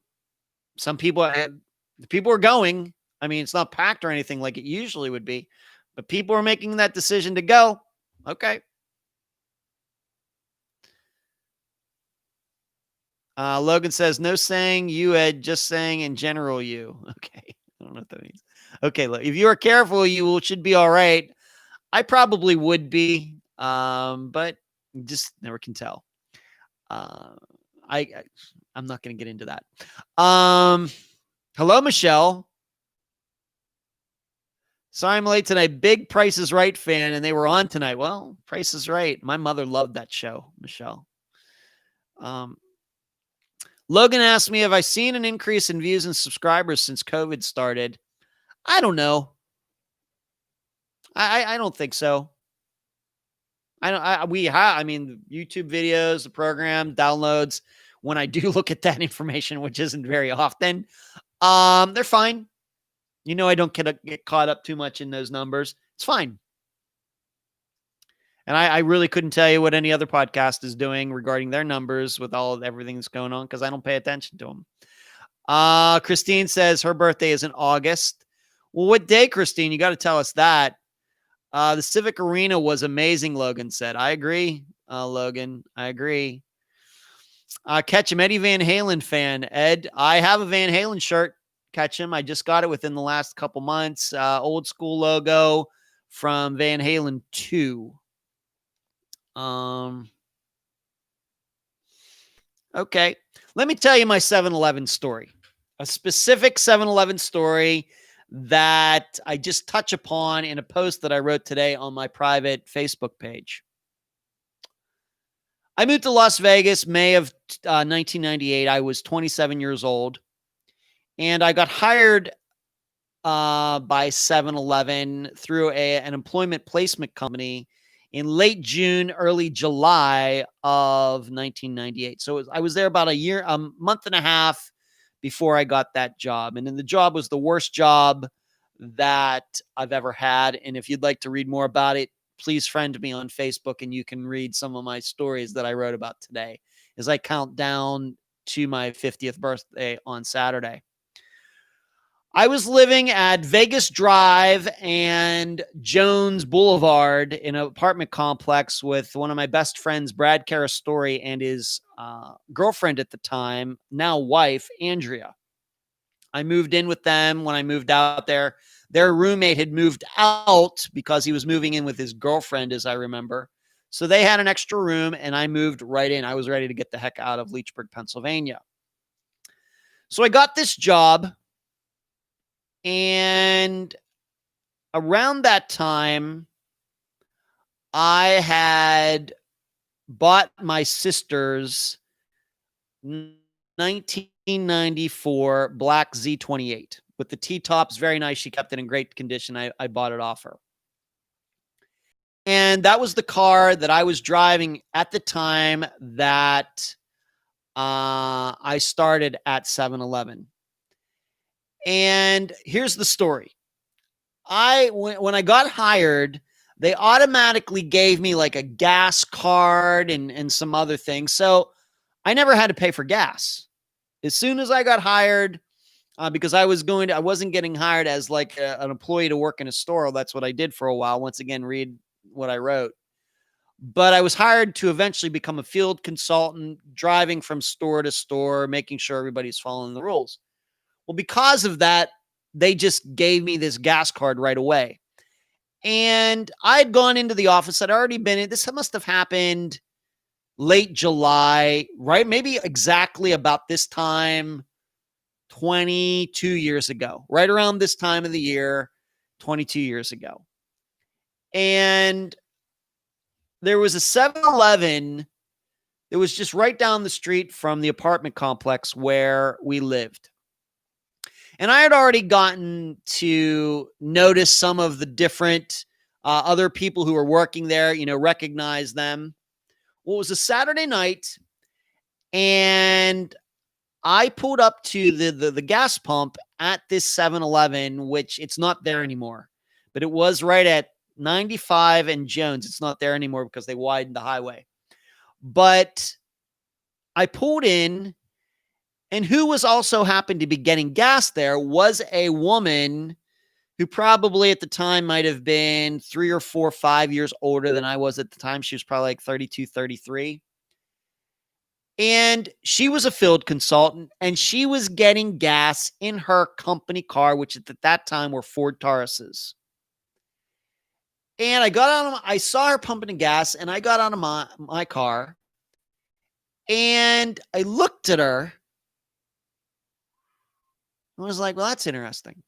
people are going. I mean, it's not packed or anything like it usually would be, but people are making that decision to go. Okay. Logan says, no saying you, Ed, just saying in general you. Okay. I don't know what that means. Okay, look, if you are careful, you should be all right. I probably would be, but just never can tell. I'm not going to get into that. Hello, Michelle. Sorry I'm late tonight. Big Price is Right fan, and they were on tonight. Well, Price is Right. My mother loved that show, Michelle. Logan asked me, have I seen an increase in views and subscribers since COVID started? I don't know. I don't think so. I mean, YouTube videos, the program, downloads. When I do look at that information, which isn't very often, they're fine. I don't get caught up too much in those numbers. It's fine. And I really couldn't tell you what any other podcast is doing regarding their numbers with everything that's going on because I don't pay attention to them. Christine says her birthday is in August. Well, what day, Christine? You got to tell us that. The Civic Arena was amazing, Logan said. I agree, Logan. I agree. Catch him, Eddie Van Halen fan. Ed, I have a Van Halen shirt. Catch him. I just got it within the last couple months. Old school logo from Van Halen 2. Okay. Let me tell you my 7-Eleven story. A specific 7-Eleven story that I just touch upon in a post that I wrote today on my private Facebook page. I moved to Las Vegas May of 1998. I was 27 years old, and I got hired by 7-Eleven through an employment placement company in late June, early July of 1998. So I was there about a month and a half before I got that job. And then the job was the worst job that I've ever had. And if you'd like to read more about it, please friend me on Facebook and you can read some of my stories that I wrote about today as I count down to my 50th birthday on Saturday. I was living at Vegas Drive and Jones Boulevard in an apartment complex with one of my best friends, Brad Carastori, and his girlfriend at the time, now wife, Andrea. I moved in with them when I moved out there. Their roommate had moved out because he was moving in with his girlfriend, as I remember. So they had an extra room, and I moved right in. I was ready to get the heck out of Leechburg, Pennsylvania. So I got this job. And around that time, I had bought my sister's 1994 black Z28 with the T-tops. Very nice. She kept it in great condition. I bought it off her. And that was the car that I was driving at the time that I started at 7-Eleven. And here's the story. When I got hired, they automatically gave me like a gas card and some other things. So I never had to pay for gas. As soon as I got hired, because I wasn't getting hired as like an employee to work in a store. That's what I did for a while. Once again, read what I wrote. But I was hired to eventually become a field consultant, driving from store to store, making sure everybody's following the rules. Well, because of that, they just gave me this gas card right away. And I'd gone into the office. I'd already been in. This must have happened late July, right? Maybe exactly about this time, 22 years ago, right around this time of the year, 22 years ago. And there was a 7-Eleven that was just right down the street from the apartment complex where we lived. And I had already gotten to notice some of the different other people who were working there, recognize them. Well, it was a Saturday night, and I pulled up to the gas pump at this 7-Eleven, which it's not there anymore. But it was right at 95 and Jones. It's not there anymore because they widened the highway. But I pulled in. And who was also happened to be getting gas there was a woman who probably at the time might have been 3 or 4 or 5 years older than I was at the time. She was probably like 32, 33. And she was a field consultant, and she was getting gas in her company car, which at that time were Ford Tauruses. And I saw her pumping gas, and I got out of my car, and I looked at her. I was like, well, that's interesting.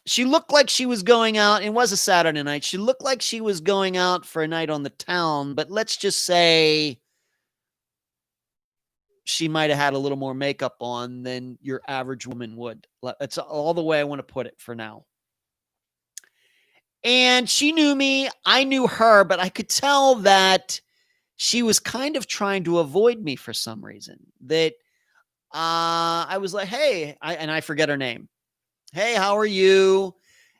she looked like she was going out. It was a Saturday night. She looked like she was going out for a night on the town, but let's just say she might have had a little more makeup on than your average woman would. That's all the way I want to put it for now. And she knew me. I knew her, but I could tell that she was kind of trying to avoid me for some reason. That I was like, hey, and I forget her name. Hey, how are you?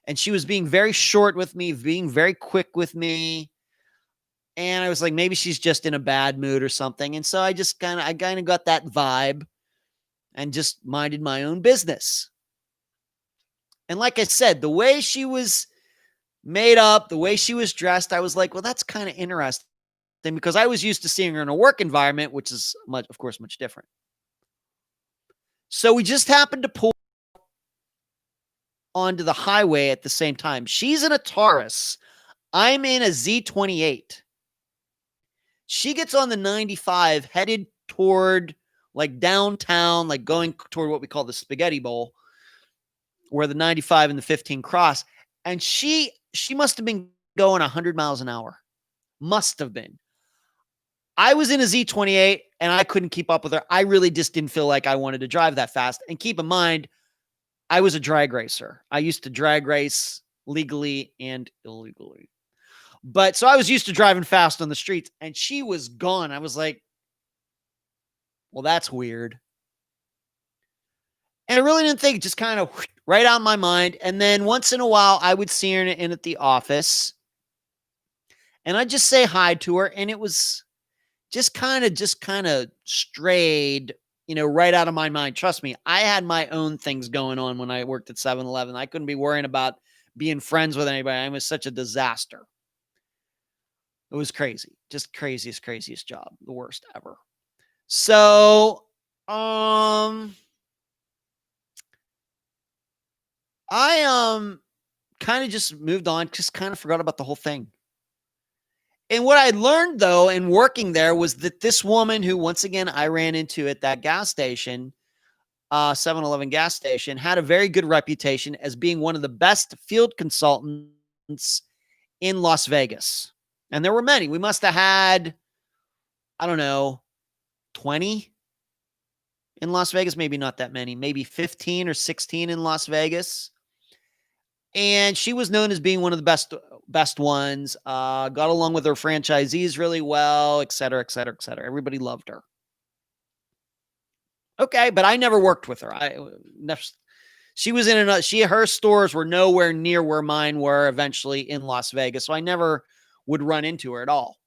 And she was being very short with me, being very quick with me. And I was like, maybe she's just in a bad mood or something. And so I kind of got that vibe and just minded my own business. And like I said, the way she was made up, the way she was dressed, I was like, well, that's kind of interesting because I was used to seeing her in a work environment, which is much different. So we just happened to pull onto the highway at the same time. She's in a Taurus. I'm in a Z28. She gets on the 95 headed toward like downtown, like going toward what we call the Spaghetti Bowl, where the 95 and the 15 cross. And she must have been going 100 miles an hour. Must have been. I was in a Z28 and I couldn't keep up with her. I really just didn't feel like I wanted to drive that fast. And keep in mind, I was a drag racer. I used to drag race legally and illegally. But so I was used to driving fast on the streets and she was gone. I was like, well, that's weird. And I really didn't think, just kind of right out of my mind. And then once in a while, I would see her in at the office and I'd just say hi to her. And it was just kind of strayed, right out of my mind. Trust me, I had my own things going on when I worked at 7-Eleven. I couldn't be worrying about being friends with anybody. I was such a disaster. It was crazy. Just craziest job. The worst ever. So, I kind of just moved on, just kind of forgot about the whole thing. And what I learned, though, in working there was that this woman who, once again, I ran into at that gas station, 7-Eleven gas station, had a very good reputation as being one of the best field consultants in Las Vegas. And there were many. We must have had, I don't know, 20 in Las Vegas. Maybe not that many. Maybe 15 or 16 in Las Vegas. And she was known as being one of the best ones. Got along with her franchisees really well, et cetera, et cetera, et cetera. Everybody loved her. Okay, but I never worked with her. She was in her stores were nowhere near where mine were eventually in Las Vegas. So I never would run into her at all.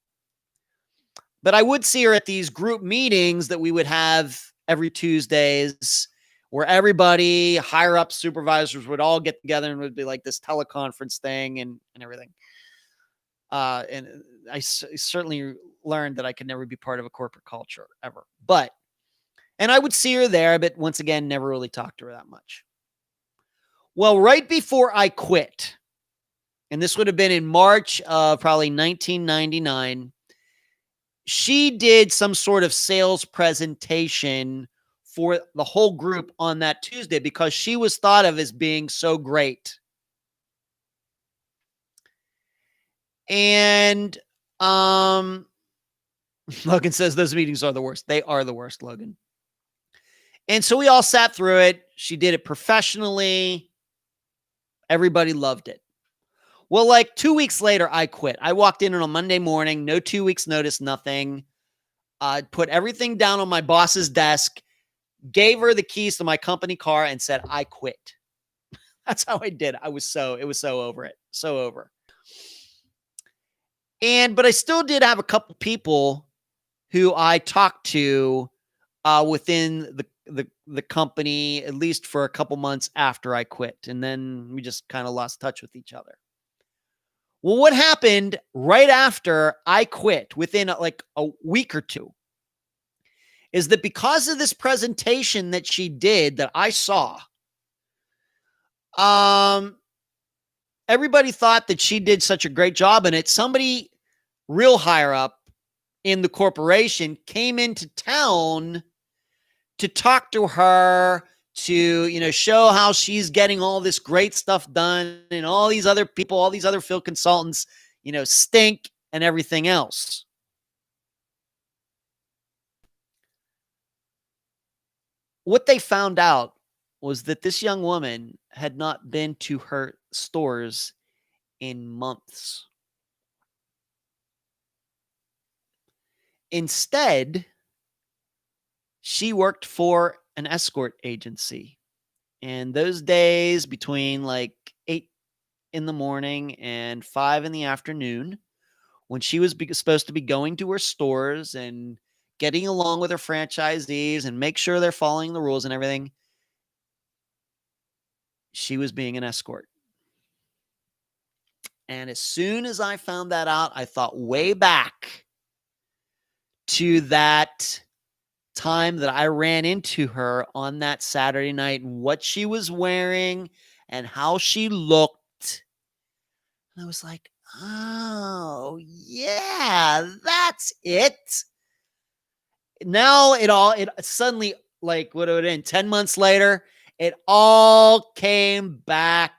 But I would see her at these group meetings that we would have every Tuesdays, where everybody, higher up supervisors would all get together and it would be like this teleconference thing and everything. And I certainly learned that I could never be part of a corporate culture ever. And I would see her there, but once again, never really talked to her that much. Well, right before I quit, and this would have been in March of probably 1999, she did some sort of sales presentation for the whole group on that Tuesday because she was thought of as being so great. And Logan says those meetings are the worst. They are the worst, Logan. And so we all sat through it. She did it professionally. Everybody loved it. Well, like 2 weeks later, I quit. I walked in on a Monday morning, no 2 weeks notice, nothing. Put everything down on my boss's desk, gave her the keys to my company car and said, I quit. That's how I did. It was so over it. So over. But I still did have a couple people who I talked to within the company, at least for a couple months after I quit. And then we just kind of lost touch with each other. Well, what happened right after I quit, within like a week or two, is that because of this presentation that she did that I saw, everybody thought that she did such a great job in it. Somebody real higher up in the corporation came into town to talk to her, to, show how she's getting all this great stuff done and all these other people, all these other field consultants, stink and everything else. What they found out was that this young woman had not been to her stores in months. Instead, she worked for an escort agency. And those days between like 8 in the morning and 5 in the afternoon, when she was supposed to be going to her stores and getting along with her franchisees and make sure they're following the rules and everything, she was being an escort. And as soon as I found that out, I thought way back to that time that I ran into her on that Saturday night and what she was wearing and how she looked. And I was like, oh, yeah, that's it. Now it suddenly, like, what would it end? 10 months later, it all came back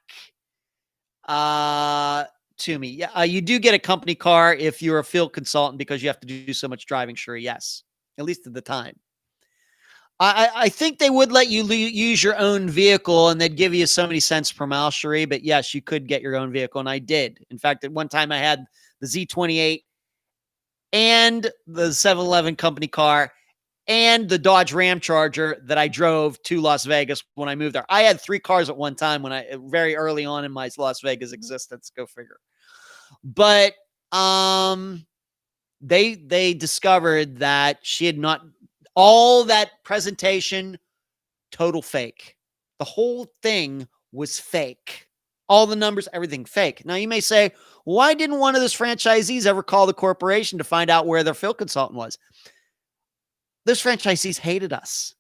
to me. Yeah, you do get a company car if you're a field consultant because you have to do so much driving. Sure, yes, at least at the time. I think they would let you use your own vehicle and they'd give you so many cents per mile, Cherie. But yes, you could get your own vehicle, and I did. In fact, at one time I had the Z28 and the 7-Eleven company car and the Dodge Ram Charger that I drove to Las Vegas when I moved there. I had 3 cars at one time very early on in my Las Vegas existence. Go figure. But they discovered that she had not, all that presentation, total fake. The whole thing was fake. All the numbers, everything fake. Now you may say, why didn't one of those franchisees ever call the corporation to find out where their field consultant was? Those franchisees hated us.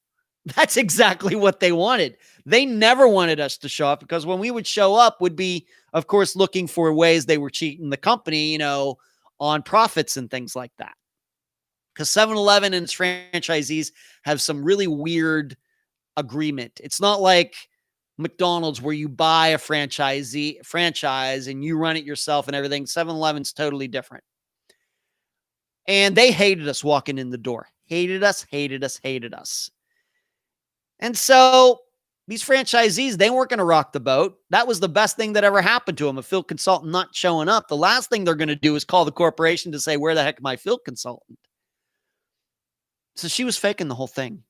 That's exactly what they wanted. They never wanted us to show up because when we would show up would be, of course, looking for ways they were cheating the company, on profits and things like that. Because 7-Eleven and its franchisees have some really weird agreement. It's not like McDonald's where you buy a franchise and you run it yourself and everything. 7-Eleven's totally different. And they hated us walking in the door. Hated us. And so these franchisees, they weren't going to rock the boat. That was the best thing that ever happened to them, a field consultant not showing up. The last thing they're going to do is call the corporation to say, where the heck is my field consultant? So she was faking the whole thing.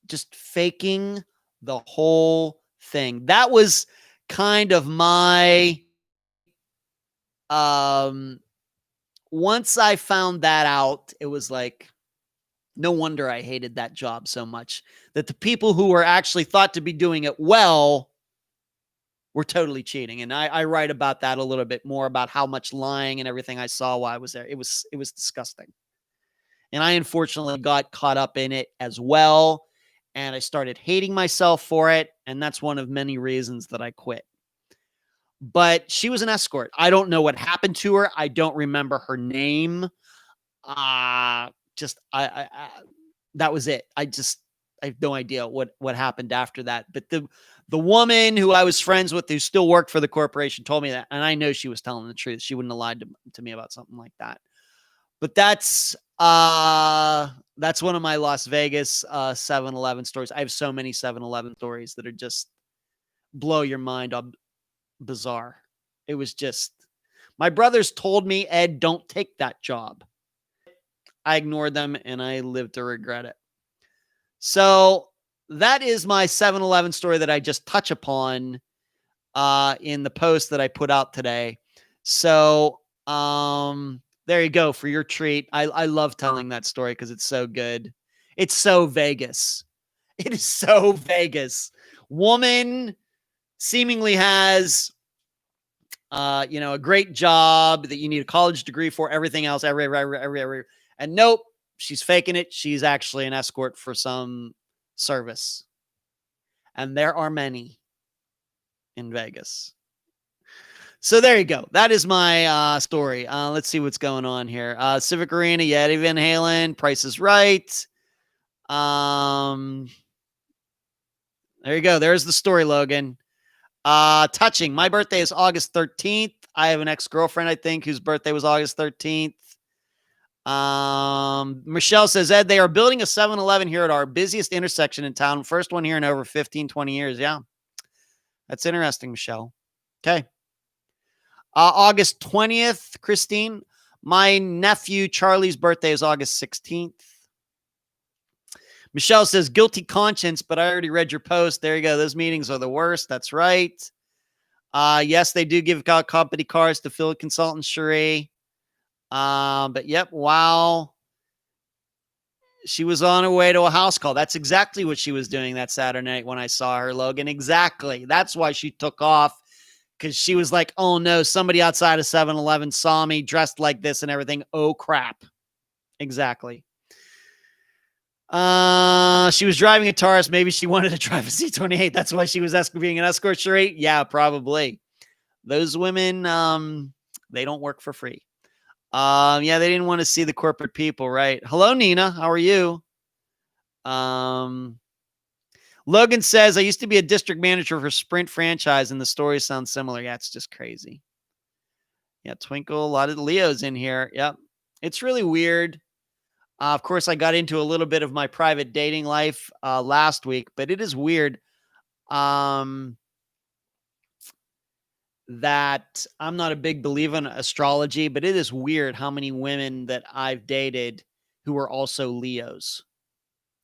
Just faking the whole thing. That was kind of my, once I found that out, it was like, no wonder I hated that job so much, that the people who were actually thought to be doing it well were totally cheating. And I write about that a little bit more, about how much lying and everything I saw while I was there. It was disgusting. And I unfortunately got caught up in it as well. And I started hating myself for it. And that's one of many reasons that I quit. But she was an escort. I don't know what happened to her. I don't remember her name. That was it. I have no idea what happened after that. But the woman who I was friends with, who still worked for the corporation, told me that. And I know she was telling the truth. She wouldn't have lied to me about something like that. But that's one of my Las Vegas 7-Eleven stories. I have so many 7-Eleven stories that are just blow your mind up, bizarre. It was just, my brothers told me, Ed, don't take that job. I ignored them and I lived to regret it. So that is my 7-Eleven story that I just touch upon in the post that I put out today. So there you go for your treat. I love telling that story because it's so good. It's so Vegas. It is so Vegas. Woman seemingly has, a great job that you need a college degree for, everything else, every. And nope, she's faking it. She's actually an escort for some service. And there are many in Vegas. So there you go. That is my story. Let's see what's going on here. Civic Arena, Eddie Van Halen, Price is Right. There you go. There's the story, Logan. Touching. My birthday is August 13th. I have an ex-girlfriend, I think, whose birthday was August 13th. Michelle says, Ed, they are building a 7-Eleven here at our busiest intersection in town. First one here in over 15, 20 years. Yeah. That's interesting, Michelle. Okay. August 20th, Christine. My nephew Charlie's birthday is August 16th. Michelle says, guilty conscience, but I already read your post. There you go. Those meetings are the worst. That's right. Yes, they do give out company cars to field consultants, Cherie. But yep, wow. She was on her way to a house call. That's exactly what she was doing that Saturday night when I saw her, Logan. Exactly. That's why she took off, because she was like, oh no, somebody outside of 7-Eleven saw me dressed like this and everything. Oh crap. Exactly. She was driving a Taurus. Maybe she wanted to drive a C-28. That's why she was being an escort, Sheree. Yeah, probably. Those women, they don't work for free. Yeah, they didn't want to see the corporate people, right? Hello, Nina. How are you? Logan says, I used to be a district manager for Sprint franchise, and the story sounds similar. Yeah, it's just crazy. Yeah, Twinkle, a lot of Leos in here. Yep. It's really weird. Of course, I got into a little bit of my private dating life last week, but it is weird that I'm not a big believer in astrology, but it is weird how many women that I've dated who are also Leos.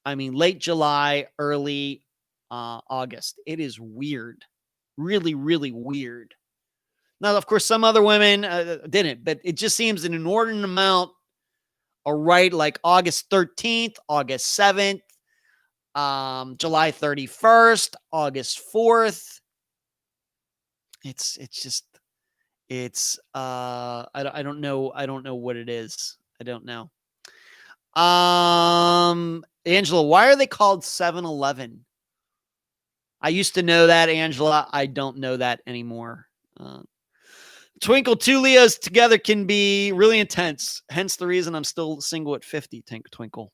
I mean, late July, early August. It is weird. Really, really weird. Now, of course, some other women didn't, but it just seems an inordinate amount are right, like August 13th, August 7th, July 31st, August 4th. I don't know. I don't know what it is. I don't know. Angela, why are they called 7-Eleven? I used to know that, Angela. I don't know that anymore. Twinkle, 2 Leos together can be really intense. Hence the reason I'm still single at 50, Twinkle.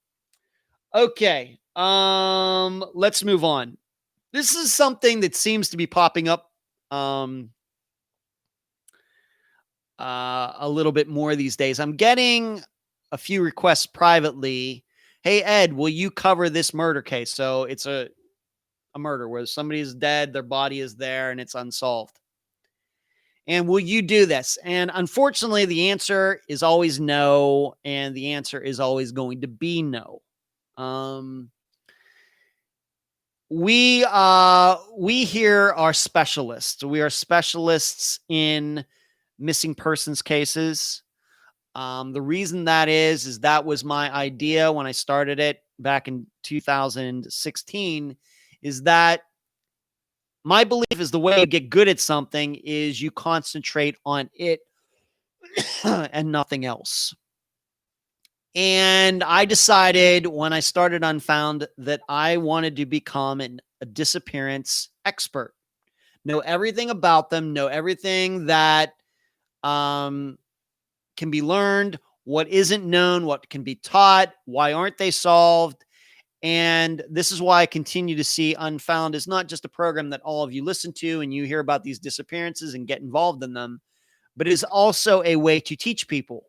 Okay. Let's move on. This is something that seems to be popping up a little bit more these days. I'm getting a few requests privately. Hey, Ed, will you cover this murder case? So it's a murder where somebody is dead, their body is there, and it's unsolved. And will you do this? And unfortunately, the answer is always no, and the answer is always going to be no. We here are specialists. We are specialists in missing persons cases. The reason that is that was my idea when I started it back in 2016, is that my belief is the way you get good at something is you concentrate on it and nothing else. And I decided when I started Unfound that I wanted to become a disappearance expert. Know everything about them, know everything that can be learned, what isn't known, what can be taught, why aren't they solved. And this is why I continue to see Unfound is not just a program that all of you listen to and you hear about these disappearances and get involved in them, but it is also a way to teach people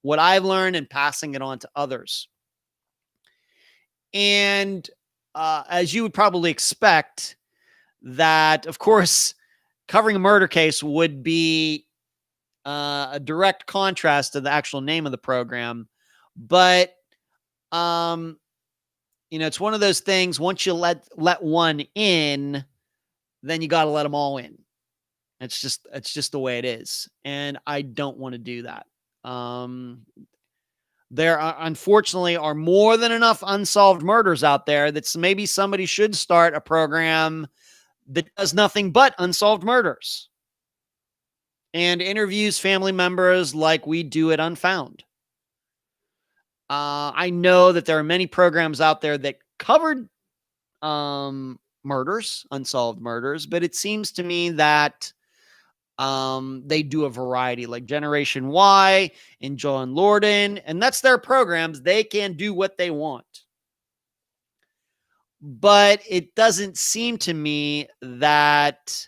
what I've learned and passing it on to others. And as you would probably expect, that, of course, covering a murder case would be a direct contrast to the actual name of the program. But it's one of those things, once you let one in, then you got to let them all in. It's just the way it is. And I don't want to do that. There unfortunately are more than enough unsolved murders out there that maybe somebody should start a program that does nothing but unsolved murders and interviews family members like we do at Unfound. I know that there are many programs out there that covered murders, unsolved murders, but it seems to me that they do a variety, like Generation Y and John Lorden, and that's their programs. They can do what they want. But it doesn't seem to me that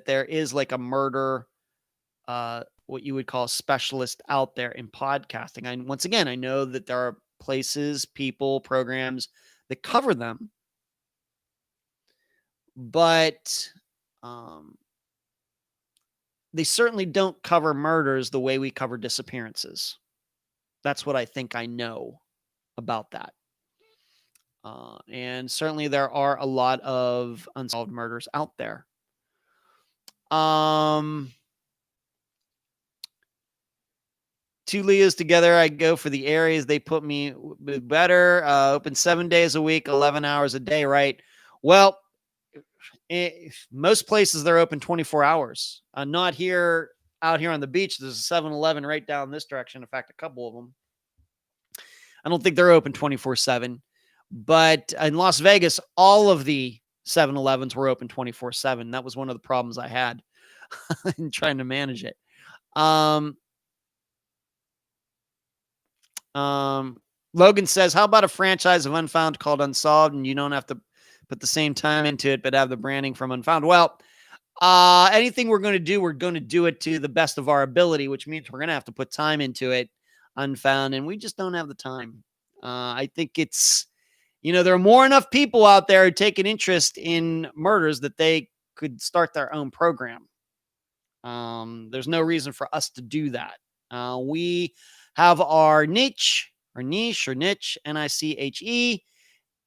there is like a murder, what you would call a specialist out there in podcasting. And once again, I know that there are places, people, programs that cover them, but they certainly don't cover murders the way we cover disappearances. That's what I think I know about that. And certainly there are a lot of unsolved murders out there. Two Leahs together, I go for the areas they put me better. Open 7 days a week, 11 hours a day, right? Well, most places they're open 24 hours. Not here, out here on the beach. There's a 7-Eleven right down this direction. In fact, a couple of them. I don't think they're open 24/7. But in Las Vegas, all of the 7-Elevens were open 24/7. That was one of the problems I had in trying to manage it. Logan says, how about a franchise of Unfound called Unsolved, and you don't have to put the same time into it, but have the branding from Unfound? Well, anything we're going to do it to the best of our ability, which means we're going to have to put time into it, Unfound, and we just don't have the time. I think it's, there are more enough people out there who take an interest in murders that they could start their own program. There's no reason for us to do that. We have our niche, Niche,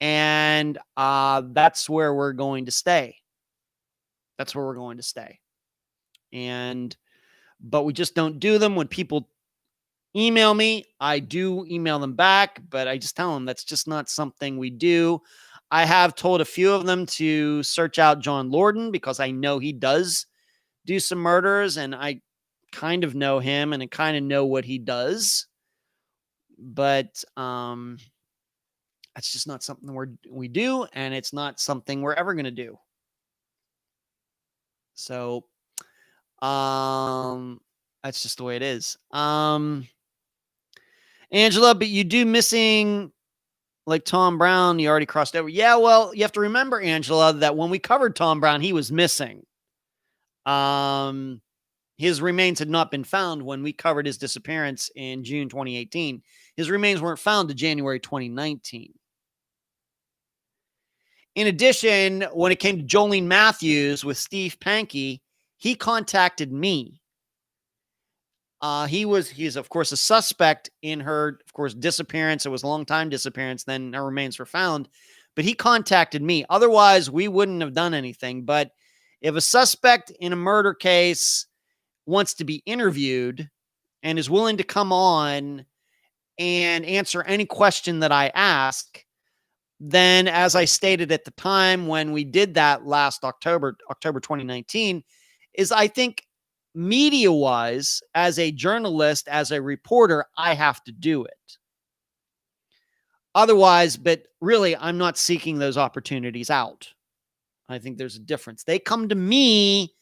and that's where we're going to stay. But we just don't do them. When people email me, I do email them back, but I just tell them that's just not something we do. I have told a few of them to search out John Lorden because I know he does do some murders, and I kind of know him and I kind of know what he does. But that's just not something we do, and it's not something we're ever going to do. So that's just the way it is. Angela, but you do missing like Tom Brown, you already crossed over. Yeah, well, you have to remember, Angela, that when we covered Tom Brown, he was missing. His remains had not been found when we covered his disappearance in June 2018. His remains weren't found to January 2019. In addition, when it came to Jolene Matthews with Steve Pankey, he contacted me. He's of course a suspect in her, of course, disappearance. It was a long time disappearance. Then her remains were found, but he contacted me. Otherwise, we wouldn't have done anything. But if a suspect in a murder case wants to be interviewed and is willing to come on and answer any question that I ask, then, as I stated at the time when we did that last October 2019, is I think media-wise, as a journalist, as a reporter, I have to do it. Otherwise, but really, I'm not seeking those opportunities out. I think there's a difference. They come to me,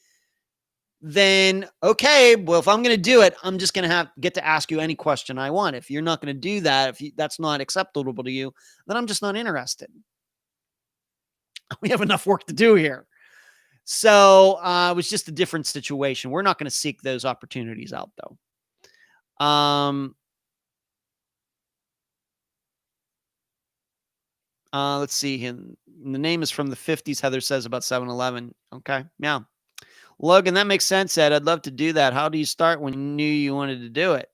then, okay, well, if I'm going to do it, I'm just going to get to ask you any question I want. If you're not going to do that, that's not acceptable to you, then I'm just not interested. We have enough work to do here. So it was just a different situation. We're not going to seek those opportunities out, though. Let's see. The name is from the 50s, Heather says, about 7-Eleven. Okay. Yeah. Logan, that makes sense, Ed. I'd love to do that. How do you start when you knew you wanted to do it?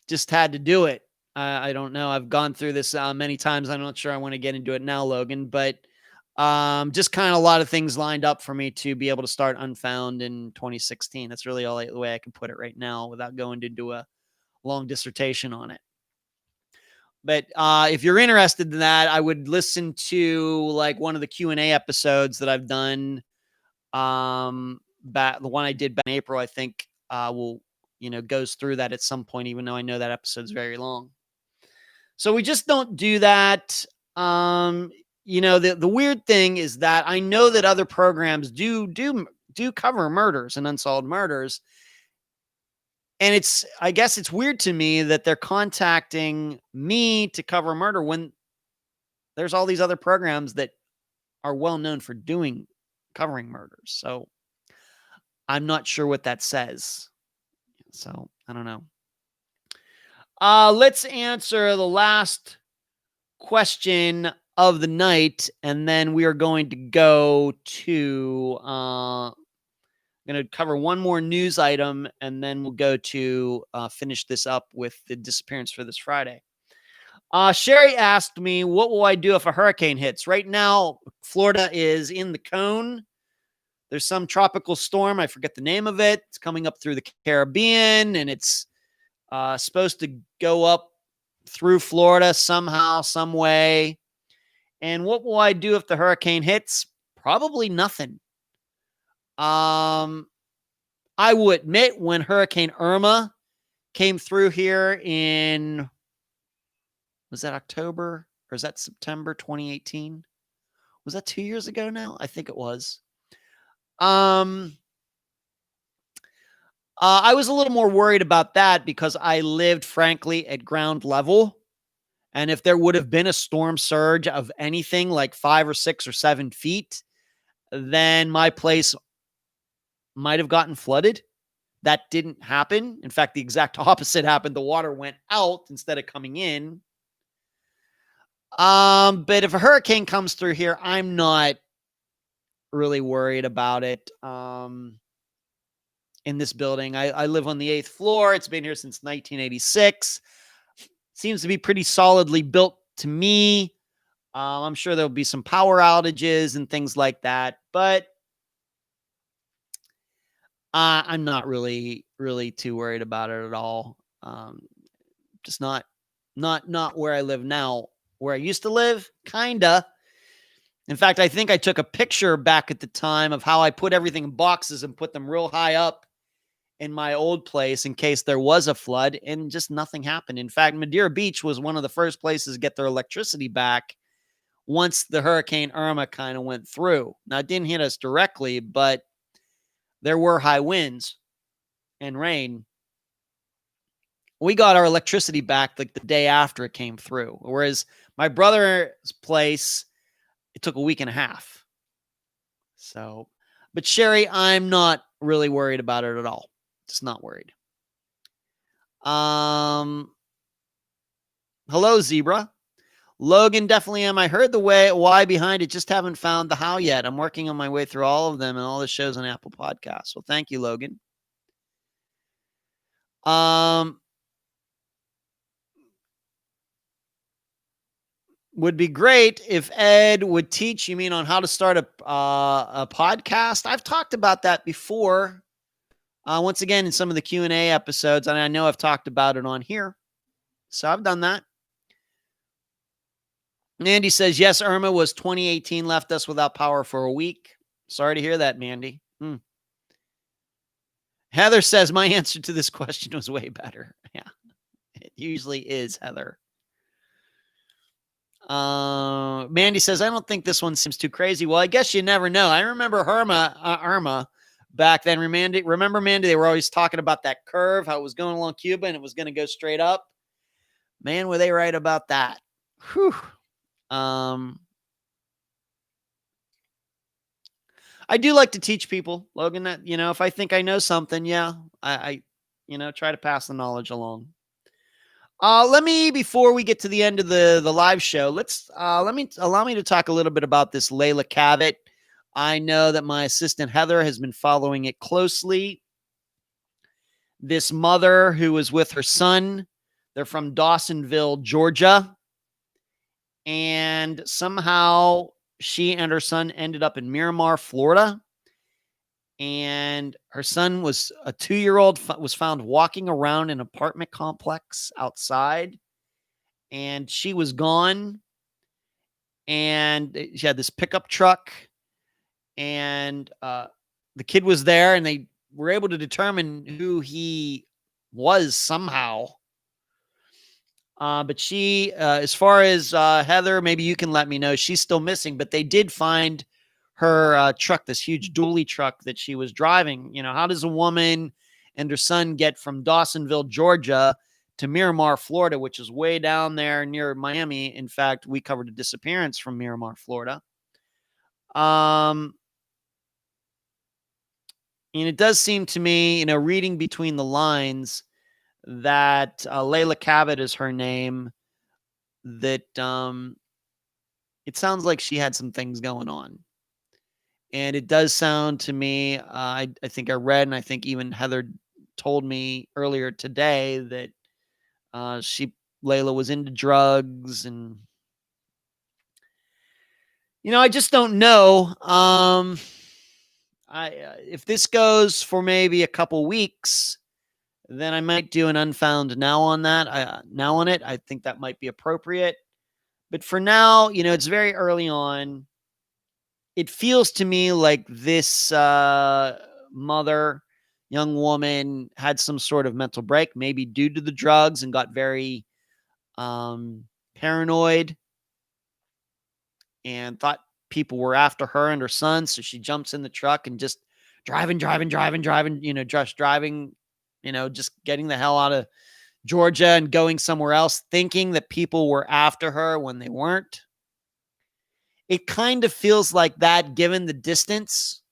Just had to do it. I don't know. I've gone through this many times. I'm not sure I want to get into it now, Logan, but just kind of a lot of things lined up for me to be able to start Unfound in 2016. That's really the way I can put it right now without going into a long dissertation on it. But if you're interested in that, I would listen to like one of the Q&A episodes that I've done. The one I did back in April, I think goes through that at some point, even though I know that episode's very long. So we just don't do that. The weird thing is that I know that other programs do cover murders and unsolved murders. And I guess it's weird to me that they're contacting me to cover murder when there's all these other programs that are well known for covering murders. So I'm not sure what that says. So I don't know. Let's answer the last question of the night, and then we are going to go to going to cover one more news item, and then we'll go to finish this up with the disappearance for this Friday. Sherry asked me, what will I do if a hurricane hits? Right now, Florida is in the cone. There's some tropical storm. I forget the name of it. It's coming up through the Caribbean, and it's supposed to go up through Florida somehow, some way. And what will I do if the hurricane hits? Probably nothing. I will admit, when Hurricane Irma came through here in, was that October or is that September 2018? Was that 2 years ago now? I think it was. I was a little more worried about that because I lived, frankly, at ground level. And if there would have been a storm surge of anything like 5 or 6 or 7 feet, then my place might have gotten flooded. That didn't happen. In fact, the exact opposite happened. The water went out instead of coming in. But if a hurricane comes through here, I'm not really worried about it. In this building, I live on the 8th floor. It's been here since 1986. Seems to be pretty solidly built to me. I'm sure there'll be some power outages and things like that, but I'm not really too worried about it at all. Just not where I live now. Where I used to live, kinda. In fact, I think I took a picture back at the time of how I put everything in boxes and put them real high up in my old place in case there was a flood, and just nothing happened. In fact, Madeira Beach was one of the first places to get their electricity back once the Hurricane Irma kind of went through. Now, it didn't hit us directly, but there were high winds and rain. We got our electricity back like the day after it came through, whereas my brother's place, it took a week and a half. So, but Sherry, I'm not really worried about it at all. Just not worried. Hello, Zebra. Logan, definitely am. I heard the why behind it, just haven't found the how yet. I'm working on my way through all of them and all the shows on Apple Podcasts. Well, thank you, Logan. Would be great if Ed would teach, you mean on how to start a podcast? I've talked about that before. Once again, in some of the Q&A episodes, and I know I've talked about it on here. So I've done that. Mandy says, yes, Irma was 2018, left us without power for a week. Sorry to hear that, Mandy. Heather says, my answer to this question was way better. Yeah, it usually is, Heather. Mandy says, I don't think this one seems too crazy. Well, I guess you never know. I remember Irma back then. Remember, Mandy, they were always talking about that curve, how it was going along Cuba and it was going to go straight up. Man, were they right about that. Whew. I do like to teach people, Logan, that, if I think I know something, yeah, I try to pass the knowledge along. Before we get to the end of the live show, allow me to talk a little bit about this Leila Cavett. I know that my assistant Heather has been following it closely. This mother who was with her son, they're from Dawsonville, Georgia. And somehow she and her son ended up in Miramar, Florida. And her son was a 2-year-old, was found walking around an apartment complex outside. And she was gone. And she had this pickup truck. And the kid was there. And they were able to determine who he was somehow. But she, as far as Heather, maybe you can let me know, she's still missing. But they did find her truck, this huge dually truck that she was driving. How does a woman and her son get from Dawsonville, Georgia to Miramar, Florida, which is way down there near Miami. In fact, we covered a disappearance from Miramar, Florida. And it does seem to me, reading between the lines, that Leila Cavett is her name, that it sounds like she had some things going on. And it does sound to me, I think I read, and I think even Heather told me earlier today that Layla was into drugs, and I just don't know. If this goes for maybe a couple weeks, then I might do an Unfound now on that. Now on it, I think that might be appropriate. But for now, it's very early on. It feels to me like this mother, young woman, had some sort of mental break, maybe due to the drugs, and got very paranoid and thought people were after her and her son. So she jumps in the truck and just driving, just driving, just getting the hell out of Georgia and going somewhere else, thinking that people were after her when they weren't. It kind of feels like that given the distance,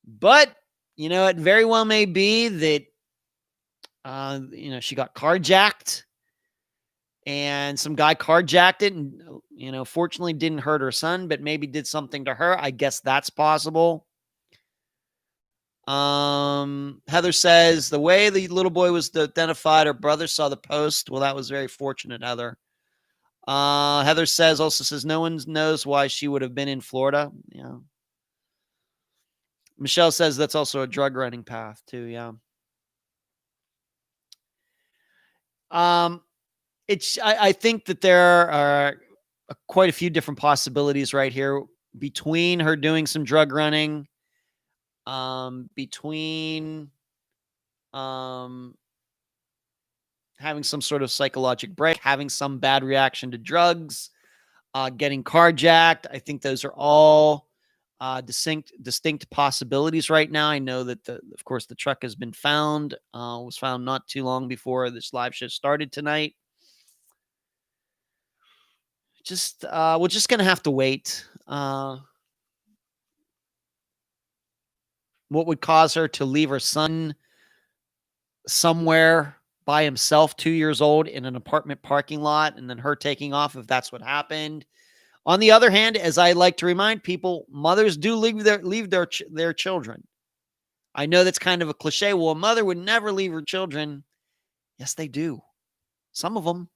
but it very well may be that, she got carjacked and some guy carjacked it and, fortunately didn't hurt her son, but maybe did something to her. I guess that's possible. Heather says the way the little boy was identified, her brother saw the post. Well, that was very fortunate, Heather. Heather also says no one knows why she would have been in Florida. Yeah. Michelle says that's also a drug running path too. Yeah. I think that there are quite a few different possibilities right here between her doing some drug running, between having some sort of psychological break, having some bad reaction to drugs, getting carjacked. I think those are all distinct possibilities right now. I know that of course the truck has been found, was found not too long before this live show started tonight. We're just going to have to wait. What would cause her to leave her son somewhere by himself, 2 years old, in an apartment parking lot, and then her taking off if that's what happened? On the other hand, as I like to remind people, mothers do leave their children. I know that's kind of a cliche. Well, a mother would never leave her children. Yes, they do. Some of them.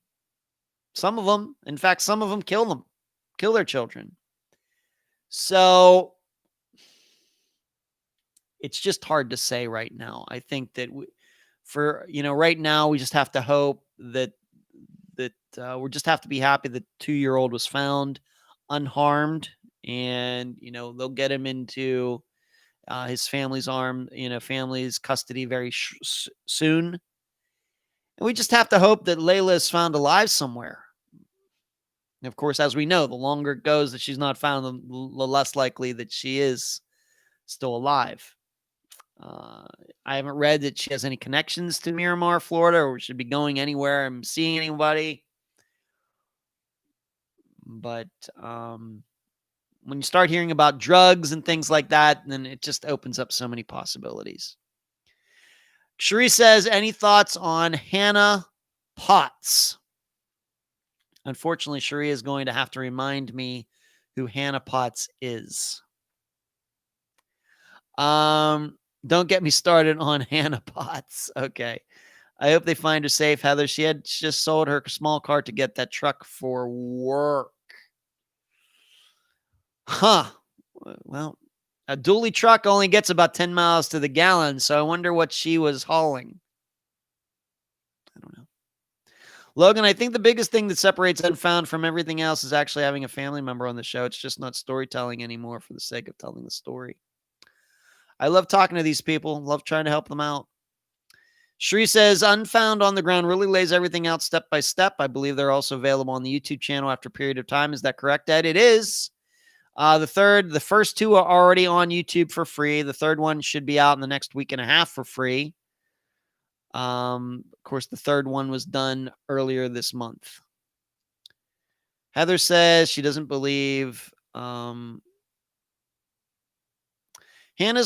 In fact, some of them kill their children. So it's just hard to say right now. I think that right now, we just have to hope that we just have to be happy that 2-year-old was found unharmed, and they'll get him into his family's family's custody very soon. And we just have to hope that Layla is found alive somewhere. And of course, as we know, the longer it goes that she's not found, the less likely that she is still alive. I haven't read that she has any connections to Miramar, Florida, or should be going anywhere and seeing anybody. But when you start hearing about drugs and things like that, then it just opens up so many possibilities. Cherie says, any thoughts on Hannah Potts? Unfortunately, Cherie is going to have to remind me who Hannah Potts is. Don't get me started on Hannah Potts. Okay. I hope they find her safe, Heather. She just sold her small car to get that truck for work. Huh. Well, a dually truck only gets about 10 miles to the gallon, so I wonder what she was hauling. I don't know. Logan, I think the biggest thing that separates Unfound from everything else is actually having a family member on the show. It's just not storytelling anymore for the sake of telling the story. I love talking to these people. Love trying to help them out. Shri says, Unfound on the Ground really lays everything out step by step. I believe they're also available on the YouTube channel after a period of time. Is that correct, Ed? It is. The first two are already on YouTube for free. The third one should be out in the next week and a half for free. Of course, the third one was done earlier this month. Heather says she doesn't believe Hannah's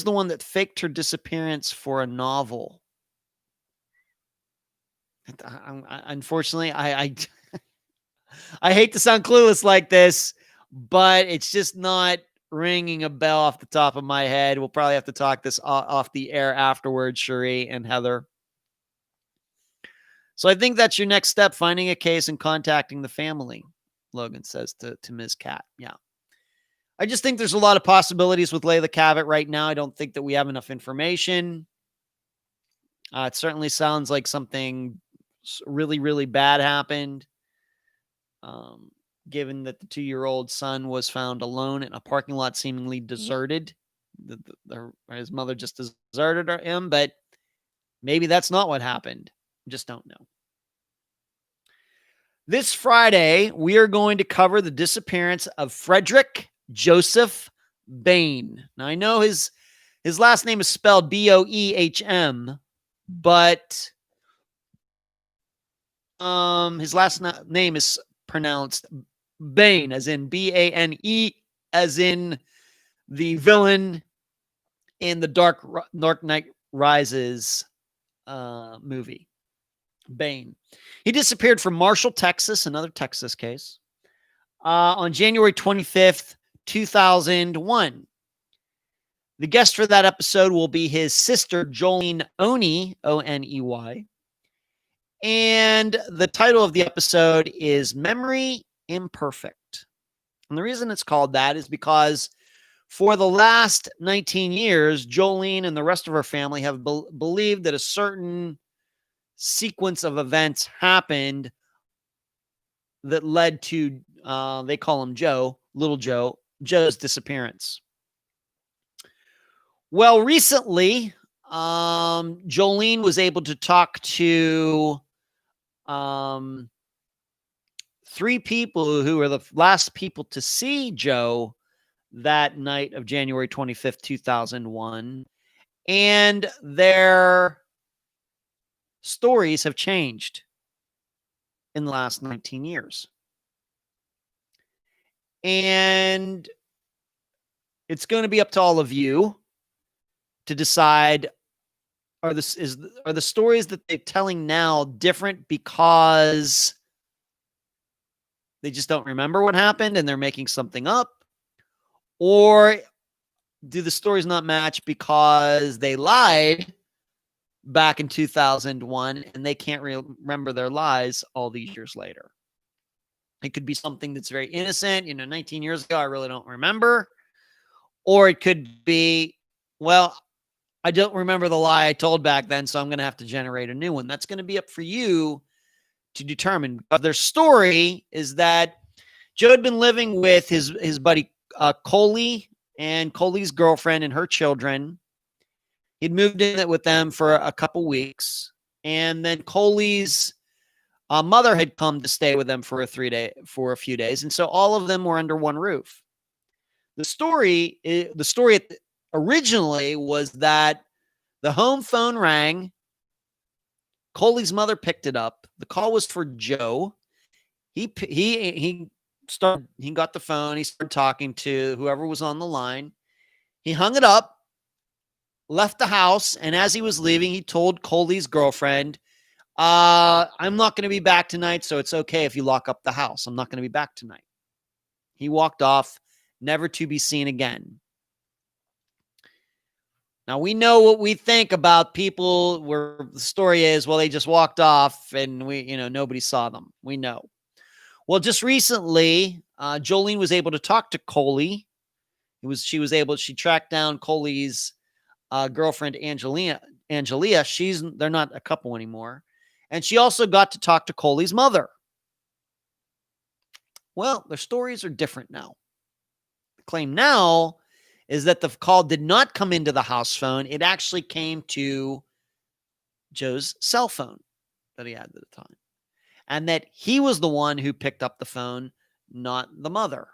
the one that faked her disappearance for a novel. Unfortunately, I hate to sound clueless like this, but it's just not ringing a bell off the top of my head. We'll probably have to talk this off the air afterwards, Cherie and Heather. So I think that's your next step, finding a case and contacting the family, Logan says to Ms. Cat. Yeah. I just think there's a lot of possibilities with Leila Cavett right now. I don't think that we have enough information. It certainly sounds like something really, really bad happened. Given that the 2-year-old son was found alone in a parking lot, seemingly deserted. His mother just deserted him, but maybe that's not what happened. Just don't know. This Friday, we are going to cover the disappearance of Frederick Joseph Bain. Now, I know his last name is spelled Boehm, but his last name is pronounced Bain, as in Bane, as in the villain in the Dark Knight Rises movie. Bain. He disappeared from Marshall, Texas, another Texas case, on January 25th, 2001. The guest for that episode will be his sister, Jolene Oney, Oney. And the title of the episode is Memory Imperfect. And the reason it's called that is because for the last 19 years, Jolene and the rest of her family have believed that a certain sequence of events happened that led to, they call him Joe, little Joe's disappearance. Well, recently, Jolene was able to talk to 3 people who were the last people to see Joe that night of January 25th, 2001. And their stories have changed in the last 19 years. And it's going to be up to all of you to decide, are the stories that they're telling now different because they just don't remember what happened and they're making something up? Or do the stories not match because they lied back in 2001 and they can't remember their lies all these years later? It could be something that's very innocent, 19 years ago, I really don't remember. Or it could be, well, I don't remember the lie I told back then, so I'm going to have to generate a new one. That's going to be up for you to determine. But their story is that Joe had been living with his buddy Coley and Coley's girlfriend and her children. He'd moved in with them for a couple weeks, and then Coley's mother had come to stay with them for a few days, and so all of them were under one roof. The story originally was that the home phone rang. Coley's mother picked it up. The call was for Joe. He got the phone. He started talking to whoever was on the line. He hung it up, left the house, and as he was leaving, he told Coley's girlfriend, I'm not going to be back tonight, so it's okay if you lock up the house. I'm not going to be back tonight. He walked off, never to be seen again. Now, we know what we think about people where the story is, well, they just walked off and nobody saw them. We know. Well, just recently, Jolene was able to talk to Coley. She tracked down Coley's girlfriend, Angelia. They're not a couple anymore. And she also got to talk to Coley's mother. Well, their stories are different now. The claim now is that the call did not come into the house phone. It actually came to Joe's cell phone that he had at the time. And that he was the one who picked up the phone, not the mother.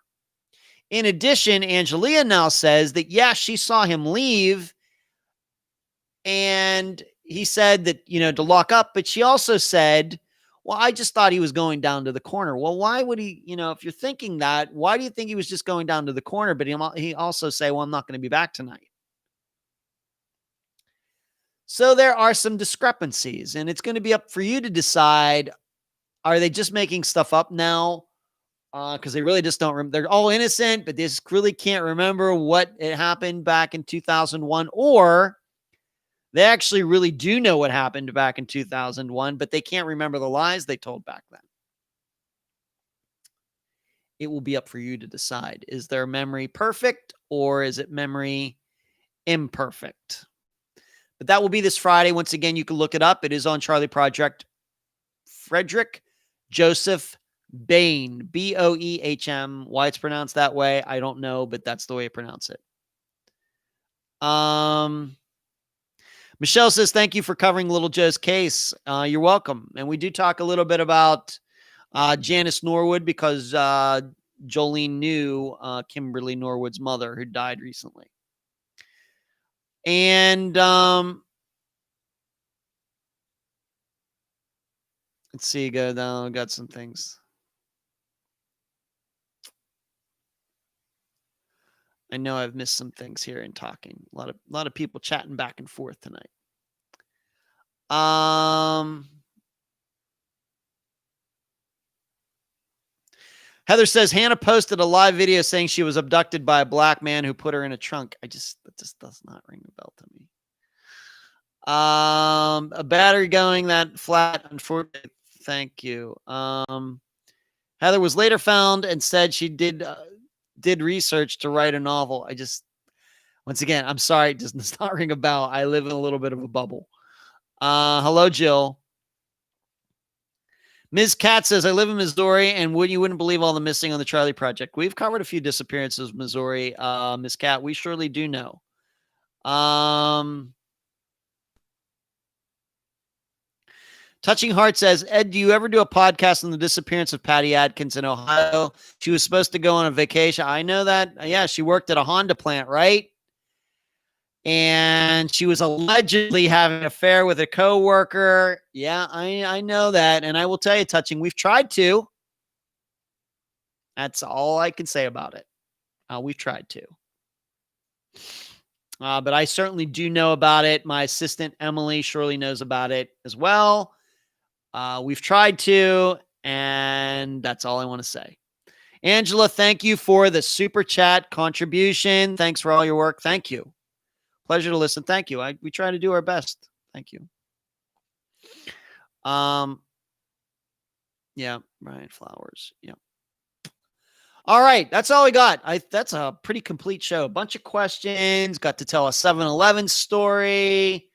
In addition, Angelia now says that, yeah, she saw him leave and he said that, to lock up, but she also said, well, I just thought he was going down to the corner. Well, why would he, if you're thinking that, why do you think he was just going down to the corner? But he also say, well, I'm not going to be back tonight. So there are some discrepancies, and it's going to be up for you to decide, are they just making stuff up now? Because they really just don't remember. They're all innocent, but they just really can't remember what it happened back in 2001, or they actually really do know what happened back in 2001, but they can't remember the lies they told back then. It will be up for you to decide. Is their memory perfect, or is it memory imperfect? But that will be this Friday. Once again, you can look it up. It is on Charlie Project. Fredrick Joseph Bain, Boehm. Why it's pronounced that way, I don't know, but that's the way I pronounce it. Michelle says, thank you for covering Little Joe's case. You're welcome. And we do talk a little bit about Janice Norwood, because Jolene knew Kimberly Norwood's mother, who died recently. And let's see, go down. Got some things. I know I've missed some things here in talking. A lot of people chatting back and forth tonight. Heather says Hannah posted a live video saying she was abducted by a black man who put her in a trunk. That just does not ring a bell to me. A battery going that flat. Unfortunately, thank you. Heather was later found and said she did research to write a novel. Once again, I'm sorry, it does not ring a bell. I live in a little bit of a bubble. Hello, Jill. Ms. Cat says, I live in Missouri, and you wouldn't believe all the missing on the Charlie Project. We've covered a few disappearances in Missouri, Ms. Cat. We surely do know. Touching Heart says, Ed, do you ever do a podcast on the disappearance of Patty Adkins in Ohio? She was supposed to go on a vacation. I know that. Yeah, she worked at a Honda plant, right? And she was allegedly having an affair with a coworker. Yeah, I know that. And I will tell you, Touching, we've tried to. That's all I can say about it. We've tried to. But I certainly do know about it. My assistant, Emily, surely knows about it as well. We've tried to, and that's all I want to say. Angela, thank you for the super chat contribution. Thanks for all your work. Thank you. Pleasure to listen. Thank you. We try to do our best. Thank you. Yeah, Brian Flowers. Yeah. All right, that's all we got. That's a pretty complete show. A bunch of questions. Got to tell a 7-Eleven story.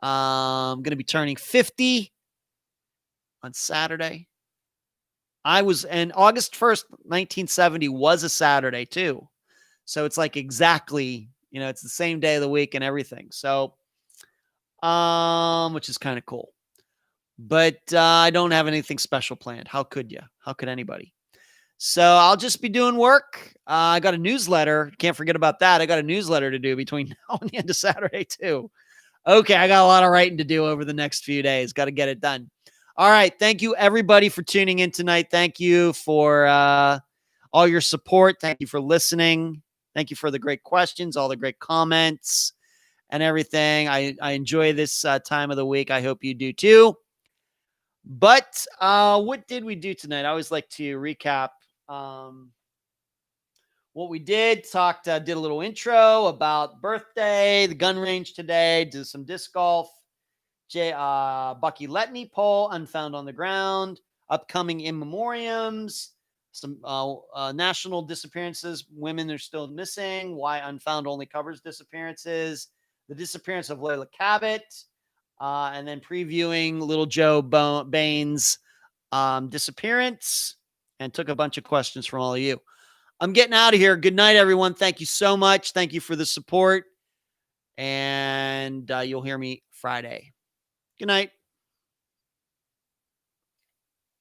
I'm going to be turning 50 on Saturday. And August 1st, 1970 was a Saturday too. So it's like exactly, it's the same day of the week and everything. So, which is kind of cool. But I don't have anything special planned. How could you? How could anybody? So I'll just be doing work. I got a newsletter. Can't forget about that. I got a newsletter to do between now and the end of Saturday too. Okay, I got a lot of writing to do over the next few days. Got to get it done. All right. Thank you, everybody, for tuning in tonight. Thank you for all your support. Thank you for listening. Thank you for the great questions, all the great comments and everything. I enjoy this time of the week. I hope you do too. But what did we do tonight? I always like to recap what we did. Did a little intro about birthday, the gun range today, did some disc golf, Bucky Letney poll, Unfound on the Ground, upcoming in memoriams, some national disappearances, women are still missing, why Unfound only covers disappearances, the disappearance of Leila Cavett, and then previewing Little Joe Bain's disappearance, and took a bunch of questions from all of you. I'm getting out of here. Good night, everyone. Thank you so much. Thank you for the support. And you'll hear me Friday. Good night.